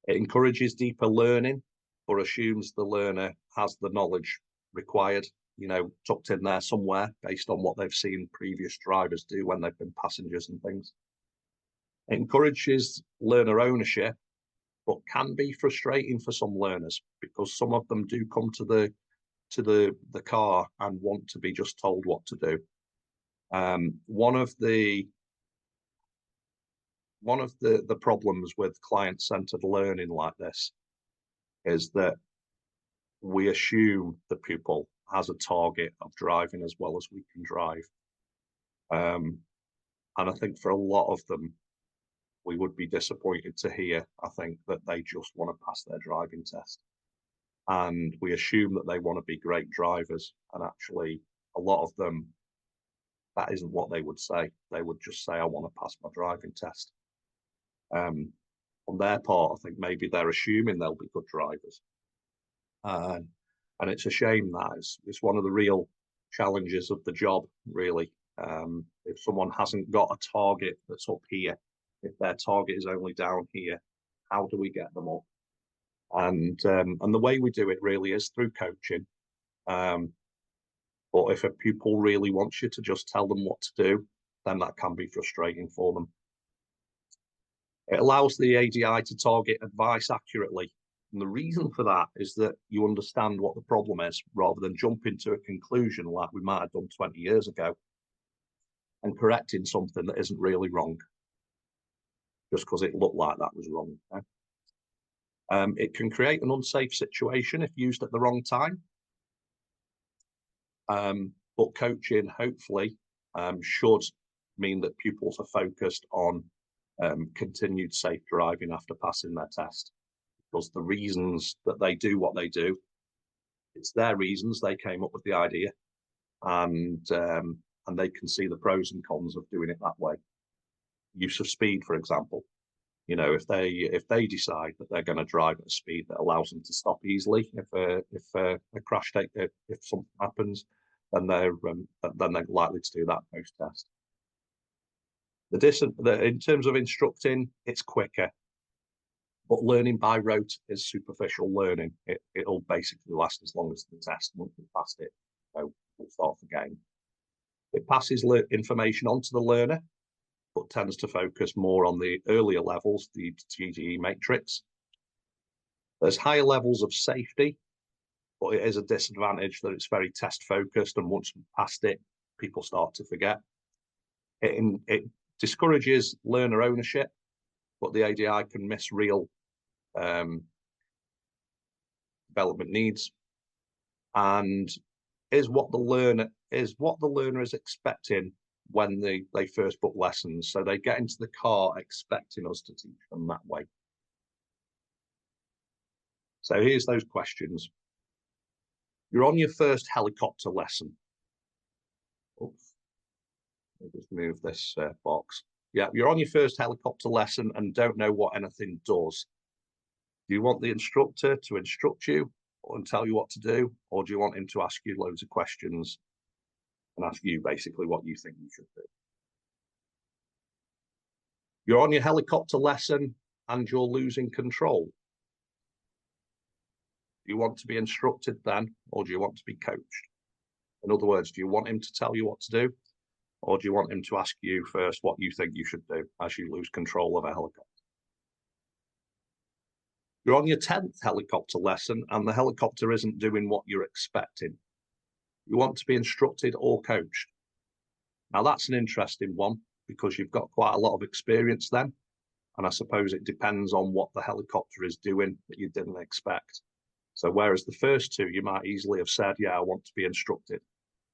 It encourages deeper learning, but assumes the learner has the knowledge required, tucked in there somewhere based on what they've seen previous drivers do when they've been passengers and things. It encourages learner ownership, but can be frustrating for some learners because some of them do come to the car and want to be just told what to do. One of the problems with client-centered learning like this is that we assume the pupil has a target of driving as well as we can drive. And I think for a lot of them, we would be disappointed to hear, I think, that they just want to pass their driving test. And we assume that they want to be great drivers. And actually, a lot of them, that isn't what they would say. They would just say, I want to pass my driving test. On their part, I think maybe they're assuming they'll be good drivers. And it's a shame that it's one of the real challenges of the job, really. If someone hasn't got a target that's up here, if their target is only down here, how do we get them up? And the way we do it really is through coaching. But if a pupil really wants you to just tell them what to do, then that can be frustrating for them. It allows the ADI to target advice accurately. And the reason for that is that you understand what the problem is rather than jumping to a conclusion like we might have done 20 years ago and correcting something that isn't really wrong just because it looked like that was wrong. It can create an unsafe situation if used at the wrong time. But coaching, hopefully, should mean that pupils are focused on continued safe driving after passing their test. Because the reasons that they do what they do, it's their reasons. They came up with the idea, and they can see the pros and cons of doing it that way. Use of speed, for example. If they decide that they're going to drive at a speed that allows them to stop easily, if a crash if something happens, then they're likely to do that post test. In terms of instructing, it's quicker, but learning by rote is superficial learning. It'll basically last as long as the test. Once we pass it, so we'll start the game. It passes information onto the learner, but tends to focus more on the earlier levels, the TGE matrix. There's higher levels of safety, but it is a disadvantage that it's very test focused, and once we've passed it, people start to forget. It discourages learner ownership, but the ADI can miss real development needs, and is what the learner is expecting when they first book lessons. So they get into the car expecting us to teach them that way. So here's those questions. You're on your first helicopter lesson. Oops. Let me just move this box. Yeah, you're on your first helicopter lesson and don't know what anything does. Do you want the instructor to instruct you and tell you what to do, or do you want him to ask you loads of questions and ask you basically what you think you should do? You're on your helicopter lesson and you're losing control. Do you want to be instructed then, or do you want to be coached? In other words, do you want him to tell you what to do, or do you want him to ask you first what you think you should do as you lose control of a helicopter? You're on your 10th helicopter lesson and the helicopter isn't doing what you're expecting. You want to be instructed or coached. Now that's an interesting one because you've got quite a lot of experience then. And I suppose it depends on what the helicopter is doing that you didn't expect. So whereas the first two, you might easily have said, yeah, I want to be instructed.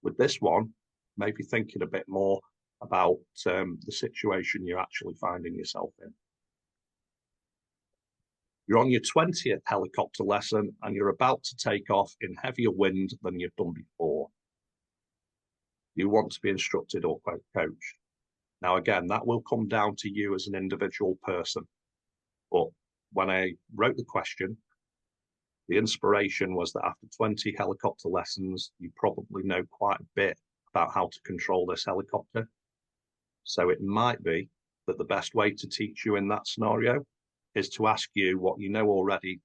With this one, maybe thinking a bit more about the situation you're actually finding yourself in. You're on your 20th helicopter lesson and you're about to take off in heavier wind than you've done before. You want to be instructed or coached. Now, again, that will come down to you as an individual person. But when I wrote the question, the inspiration was that after 20 helicopter lessons, you probably know quite a bit about how to control this helicopter. So it might be that the best way to teach you in that scenario is to ask you what you know already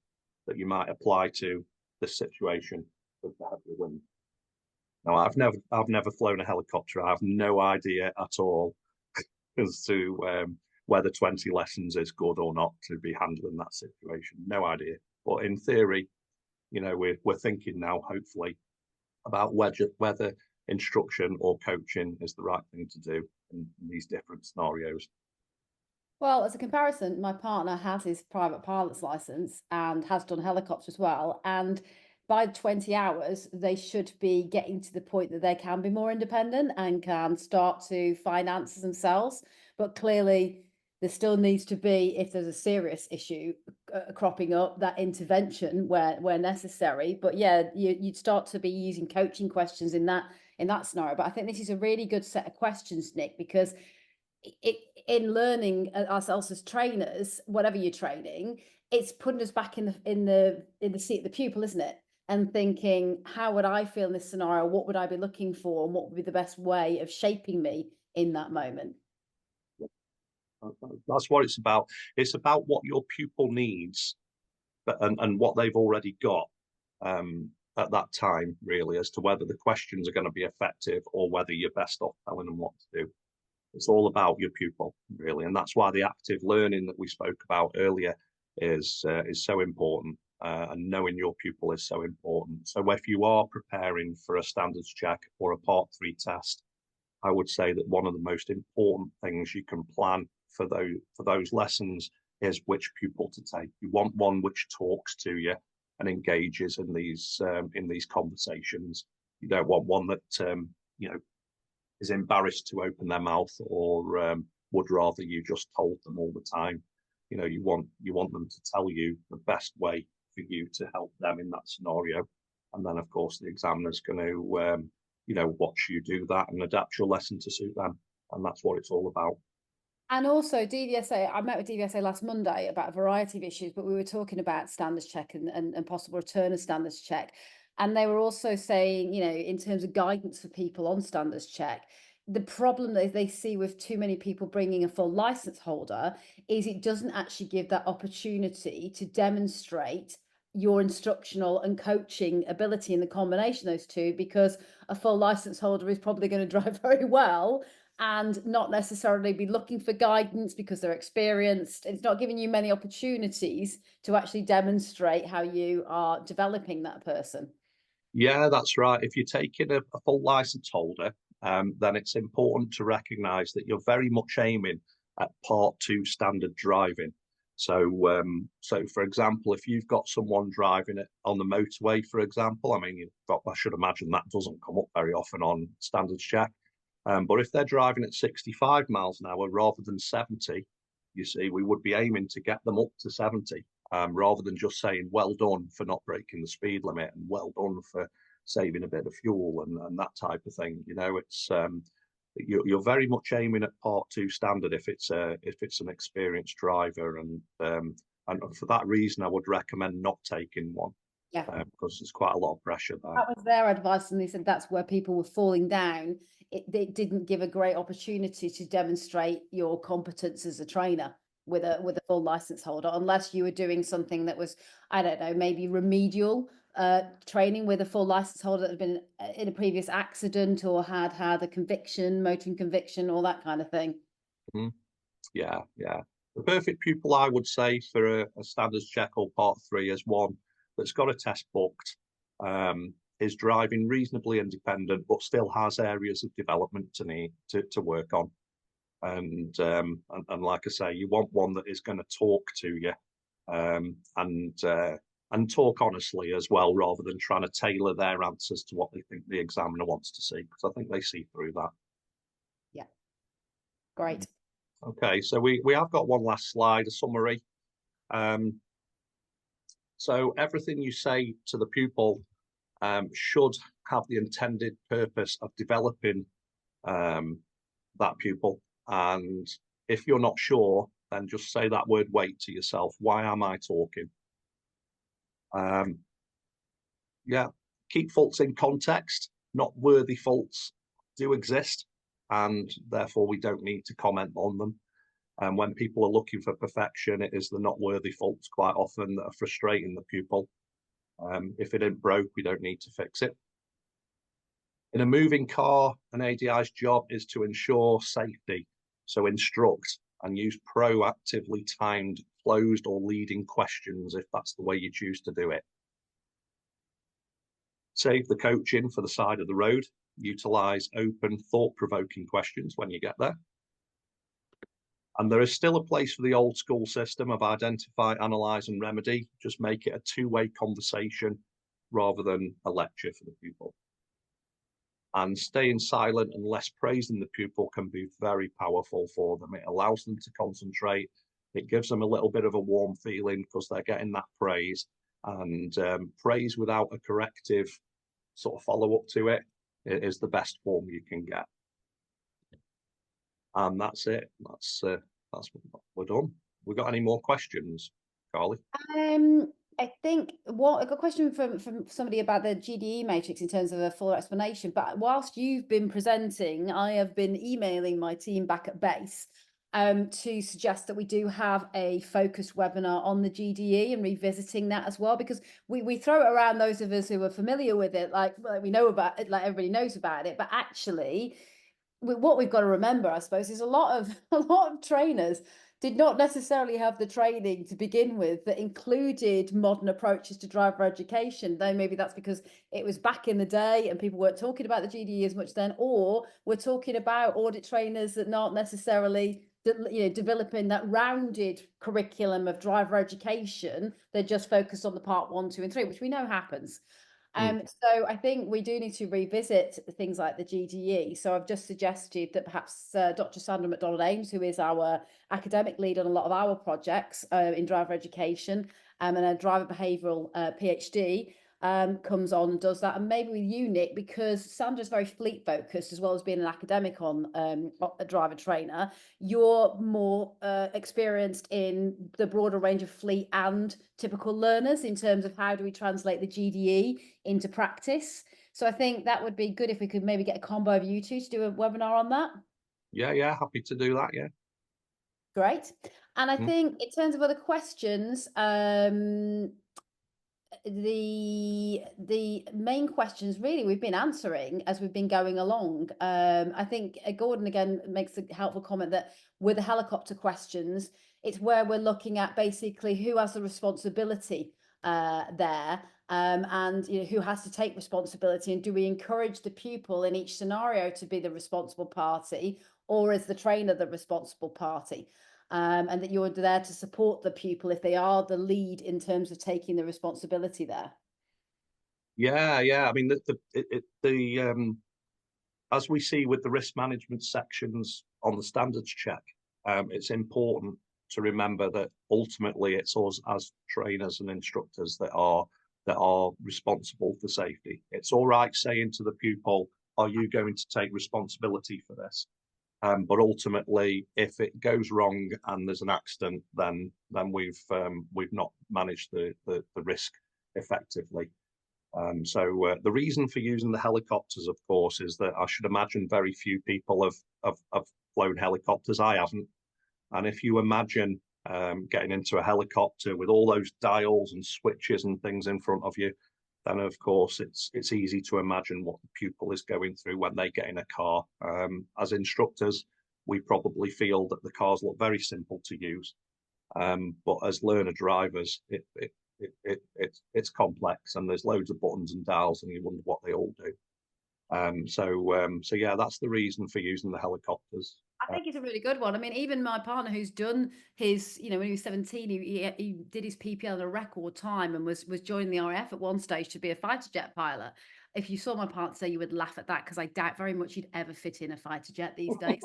that you might apply to this situation with the heavy wind. Now, I've never flown a helicopter. I have no idea at all as to whether 20 lessons is good or not to be handling that situation. No idea. But in theory, we're thinking now, hopefully, about whether instruction or coaching is the right thing to do in these different scenarios. Well, as a comparison, my partner has his private pilot's license and has done helicopter as well. And by 20 hours, they should be getting to the point that they can be more independent and can start to finance themselves. But clearly, there still needs to be, if there's a serious issue cropping up, that intervention where necessary. But yeah, you'd start to be using coaching questions in that scenario. But I think this is a really good set of questions, Nick, because in learning ourselves as trainers, whatever you're training, it's putting us back in the seat of the pupil, isn't it? And thinking, how would I feel in this scenario? What would I be looking for? And what would be the best way of shaping me in that moment? That's what it's about. It's about what your pupil needs, and what they've already got at that time, really, as to whether the questions are going to be effective or whether you're best off telling them what to do. It's all about your pupil, really, and that's why the active learning that we spoke about earlier is so important, and knowing your pupil is so important. So if you are preparing for a standards check or a Part 3 test, I would say that one of the most important things you can plan for those lessons is which pupil to take. You want one which talks to you and engages in these conversations. You don't want one that is embarrassed to open their mouth or would rather you just told them all the time. You want them to tell you the best way for you to help them in that scenario. And then, of course, the examiner's going to, watch you do that and adapt your lesson to suit them. And that's what it's all about. And also DVSA, I met with DVSA last Monday about a variety of issues, but we were talking about standards check and possible return of standards check. And they were also saying, you know, in terms of guidance for people on standards check, the problem that they see with too many people bringing a full license holder is it doesn't actually give that opportunity to demonstrate your instructional and coaching ability in the combination of those two, because a full license holder is probably going to drive very well and not necessarily be looking for guidance because they're experienced. It's not giving you many opportunities to actually demonstrate how you are developing that person. Yeah, that's right. If you're taking a full license holder, then it's important to recognise that you're very much aiming at Part 2 standard driving. So for example, if you've got someone driving it on the motorway, for example, I mean, I should imagine that doesn't come up very often on standards check. But if they're driving at 65 miles an hour rather than 70, you see, we would be aiming to get them up to 70, rather than just saying, well done for not breaking the speed limit and well done for saving a bit of fuel and that type of thing. You know, you're very much aiming at Part 2 standard if it's an experienced driver, and for that reason, I would recommend not taking one, Yeah. because there's quite a lot of pressure there. That was their advice, and they said that's where people were falling down. It didn't give a great opportunity to demonstrate your competence as a trainer with a full license holder, unless you were doing something that was, I don't know, maybe remedial training with a full license holder that had been in a previous accident or had a conviction, motoring conviction, all that kind of thing. Mhm. Yeah, yeah. The perfect pupil, I would say, for a standards check or Part 3 is one that's got a test booked, is driving reasonably independent, but still has areas of development to need to work on. And like I say, you want one that is going to talk to you, and talk honestly as well, rather than trying to tailor their answers to what they think the examiner wants to see, because I think they see through that. Yeah, great. Okay, so we have got one last slide, a summary. Um, so everything you say to the pupil should have the intended purpose of developing that pupil. And if you're not sure, then just say that word wait to yourself. Why am I talking? Yeah, keep faults in context. Not worthy faults do exist, and therefore we don't need to comment on them. And when people are looking for perfection, it is the not worthy faults quite often that are frustrating the pupil. If it ain't broke, we don't need to fix it. In a moving car, an ADI's job is to ensure safety. So instruct and use proactively timed closed or leading questions if that's the way you choose to do it. Save the coaching for the side of the road. Utilize open, thought-provoking questions when you get there. And there is still a place for the old school system of identify, analyze, and remedy. Just make it a two-way conversation rather than a lecture for the pupil. And staying silent and less praising the pupil can be very powerful for them. It allows them to concentrate. It gives them a little bit of a warm feeling because they're getting that praise. And praise without a corrective sort of follow up to it is the best form you can get. And that's it. That's we're done. We got any more questions, Carly? I think what I got a question from somebody about the GDE matrix in terms of a full explanation. But whilst you've been presenting, I have been emailing my team back at base to suggest that we do have a focused webinar on the GDE and revisiting that as well, because we throw it around, those of us who are familiar with it, like we know about it, like everybody knows about it, but actually what we've got to remember, I suppose, is a lot of trainers did not necessarily have the training to begin with that included modern approaches to driver education. Though maybe that's because it was back in the day and people weren't talking about the GDE as much then, or we're talking about audit trainers that not necessarily developing that rounded curriculum of driver education. They're just focused on the part 1, 2, and 3, which we know happens. So I think we do need to revisit things like the GDE. So I've just suggested that perhaps Dr. Sandra McDonald-Ames, who is our academic lead on a lot of our projects in driver education and a driver behavioural PhD, comes on and does that, and maybe with you, Nick, because Sandra's very fleet focused as well as being an academic on a driver trainer. You're more experienced in the broader range of fleet and typical learners in terms of how do we translate the GDE into practice. So I think that would be good if we could maybe get a combo of you two to do a webinar on that. Yeah, happy to do that. Yeah. Great. And I Mm. think in terms of other questions, the main questions really we've been answering as we've been going along. I think Gordon again makes a helpful comment that with the helicopter questions, it's where we're looking at basically who has the responsibility there, and who has to take responsibility, and do we encourage the pupil in each scenario to be the responsible party, or is the trainer the responsible party? And that you're there to support the pupil if they are the lead in terms of taking the responsibility there. Yeah. I mean, as we see with the risk management sections on the standards check, it's important to remember that ultimately it's us as trainers and instructors that are responsible for safety. It's all right saying to the pupil, "Are you going to take responsibility for this?" But ultimately, if it goes wrong and there's an accident, then we've not managed the risk effectively. So the reason for using the helicopters, of course, is that I should imagine very few people have flown helicopters. I haven't. And if you imagine getting into a helicopter with all those dials and switches and things in front of you, then of course it's easy to imagine what the pupil is going through when they get in a car. As instructors, we probably feel that the cars look very simple to use, but as learner drivers, it's complex and there's loads of buttons and dials, and you wonder what they all do. So yeah, that's the reason for using the helicopters. I think it's a really good one. I mean, even my partner who's done his, when he was 17, he did his PPL in a record time and was joining the RAF at one stage to be a fighter jet pilot. If you saw my partner say, you would laugh at that because I doubt very much he'd ever fit in a fighter jet these days.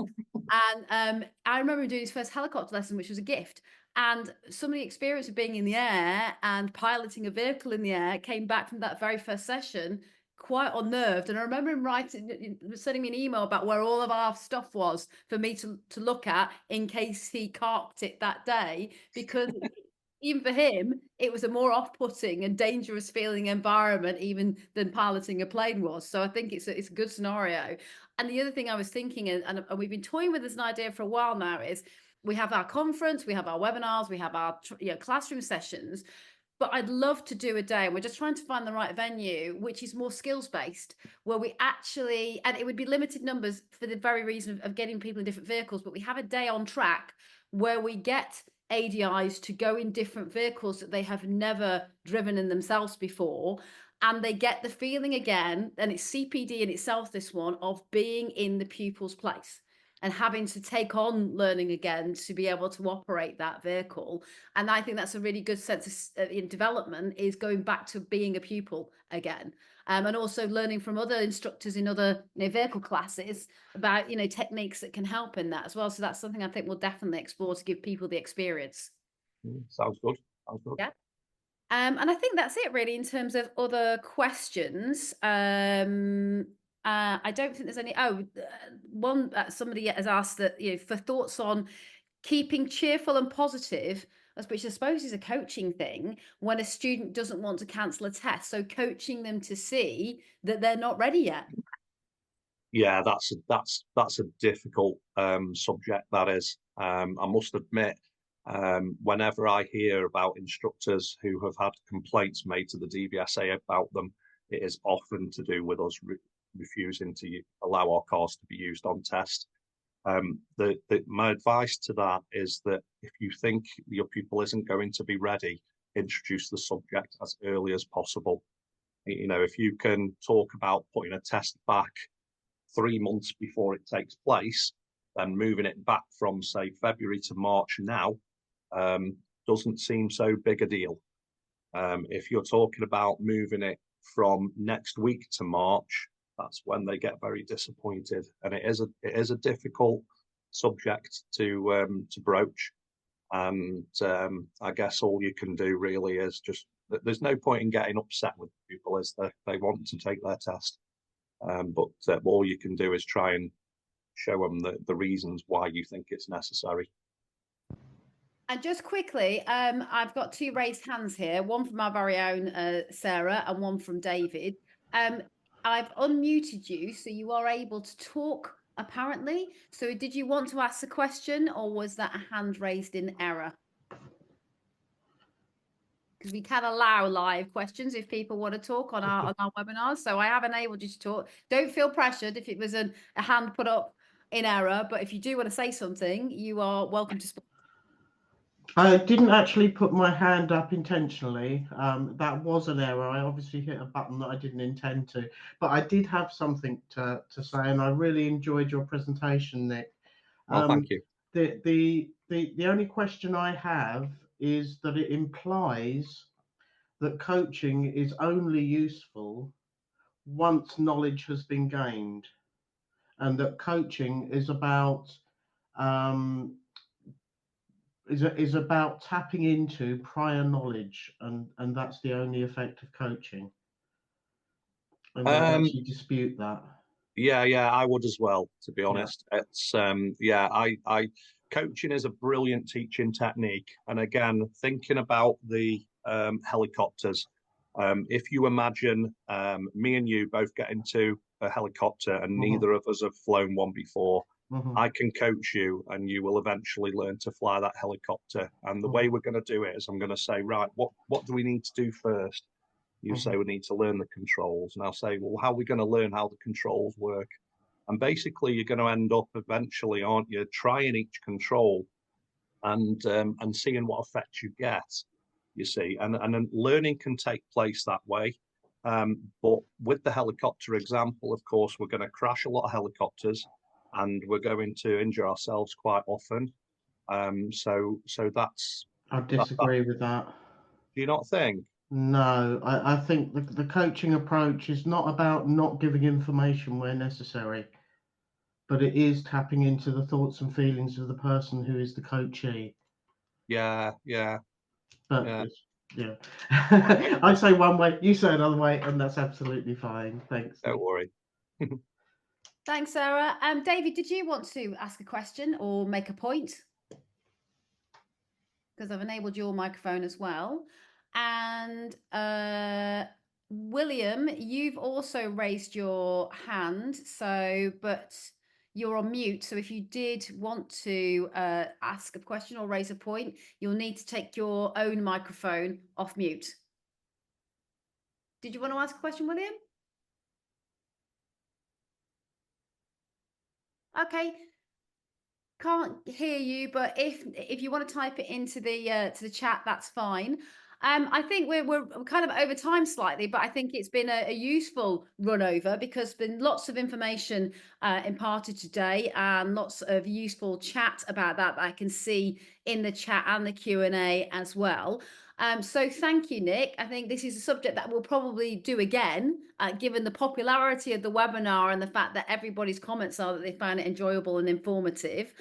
And I remember him doing his first helicopter lesson, which was a gift. And some of the experience of being in the air and piloting a vehicle in the air came back from that very first session quite unnerved. And I remember him sending me an email about where all of our stuff was for me to look at in case he carked it that day, because even for him, it was a more off-putting and dangerous feeling environment even than piloting a plane was. So I think it's a good scenario. And the other thing I was thinking, and we've been toying with this an idea for a while now, is we have our conference, we have our webinars, we have our classroom sessions. But I'd love to do a day, and we're just trying to find the right venue, which is more skills based, where we actually, and it would be limited numbers for the very reason of getting people in different vehicles, but we have a day on track where we get ADIs to go in different vehicles that they have never driven in themselves before. And they get the feeling again, and it's CPD in itself, this one, of being in the pupil's place and having to take on learning again to be able to operate that vehicle. And I think that's a really good sense of in development, is going back to being a pupil again. And also learning from other instructors in other vehicle classes about techniques that can help in that as well. So that's something I think we'll definitely explore to give people the experience. Sounds good. Sounds good. Yeah. And I think that's it really in terms of other questions. I don't think there's any. One somebody has asked that for thoughts on keeping cheerful and positive, which I suppose is a coaching thing, when a student doesn't want to cancel a test. So coaching them to see that they're not ready yet. Yeah, that's a difficult subject. That is, I must admit, whenever I hear about instructors who have had complaints made to the DVSA about them, it is often to do with us refusing to allow our cars to be used on test. My advice to that is that if you think your pupil isn't going to be ready, introduce the subject as early as possible. If you can talk about putting a test back 3 months before it takes place, then moving it back from, say, February to March now doesn't seem so big a deal. If you're talking about moving it from next week to March, that's when they get very disappointed, and it is a difficult subject to broach. And I guess all you can do really is just there's no point in getting upset with people as they want to take their test. But all you can do is try and show them the reasons why you think it's necessary. And just quickly, I've got two raised hands here, one from our very own Sarah and one from David. Um, I've unmuted you, so you are able to talk apparently. So did you want to ask a question, or was that a hand raised in error? Because we can allow live questions if people want to talk on our webinars. So I have enabled you to talk. Don't feel pressured if it was a hand put up in error, but if you do want to say something, you are welcome to speak. I didn't actually put my hand up intentionally. That was an error. I obviously hit a button that I didn't intend to, but I did have something to say, and I really enjoyed your presentation, Nick. Well, thank you. The only question I have is that it implies that coaching is only useful once knowledge has been gained, and that coaching is about is about tapping into prior knowledge, and that's the only effect of coaching. And I Um, actually dispute that. yeah, I would as well, to be Yeah. honest. It's yeah, I coaching is a brilliant teaching technique. And again, thinking about the helicopters, if you imagine me and you both get into a helicopter and neither of us have flown one before, I can coach you and you will eventually learn to fly that helicopter. And the way we're going to do it is I'm going to say, right, what do we need to do first? You say we need to learn the controls, and I'll say, well, how are we going to learn how the controls work? And basically, you're going to end up eventually, aren't you, trying each control and seeing what effect you get. You see, and then learning can take place that way. But with the helicopter example, of course, we're going to crash a lot of helicopters, and we're going to injure ourselves quite often. So that's I that. disagree with that. Do you not think? No, I think the coaching approach is not about not giving information where necessary, but it is tapping into the thoughts and feelings of the person who is the coachee. Yeah, yeah, But yeah. yeah, I say one way, you say another way, and that's absolutely fine. Thanks, Don't Nick. worry. Thanks, Sarah. David, did you want to ask a question or make a point? Because I've enabled your microphone as well. And William, you've also raised your hand, but you're on mute. So if you did want to ask a question or raise a point, you'll need to take your own microphone off mute. Did you want to ask a question, William? Okay. Can't hear you, but if you want to type it into the chat, that's fine. I think we're kind of over time slightly, but I think it's been a useful run over because there's been lots of information imparted today and lots of useful chat about that I can see in the chat and the Q&A as well. So thank you, Nick. I think this is a subject that we'll probably do again, given the popularity of the webinar and the fact that everybody's comments are that they found it enjoyable and informative.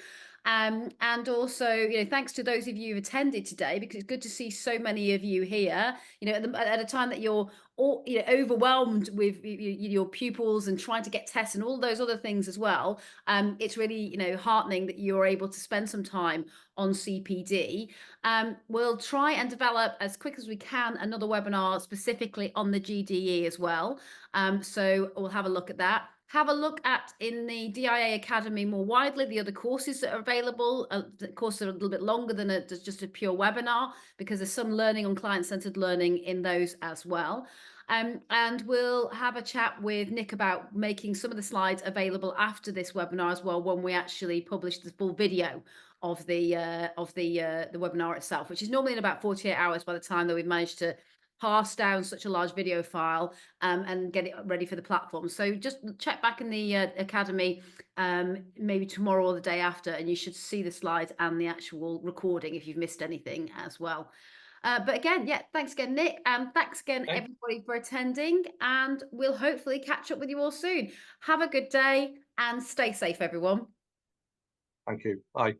And also, thanks to those of you who attended today, because it's good to see so many of you here, at a time that you're all, overwhelmed with your pupils and trying to get tests and all those other things as well. It's really, heartening that you're able to spend some time on CPD. We'll try and develop as quick as we can another webinar specifically on the GDE as well. So we'll have a look at that. Have a look at in the DIA Academy more widely the other courses that are available. The courses are a little bit longer than just a pure webinar because there's some learning on client-centered learning in those as well. And we'll have a chat with Nick about making some of the slides available after this webinar as well when we actually publish the full video of the webinar itself, which is normally in about 48 hours by the time that we've managed to parse down such a large video file and get it ready for the platform. So just check back in the Academy maybe tomorrow or the day after, and you should see the slides and the actual recording if you've missed anything as well. But again, thanks again, Nick. Thanks again, everybody, for attending, and we'll hopefully catch up with you all soon. Have a good day and stay safe, everyone. Thank you. Bye.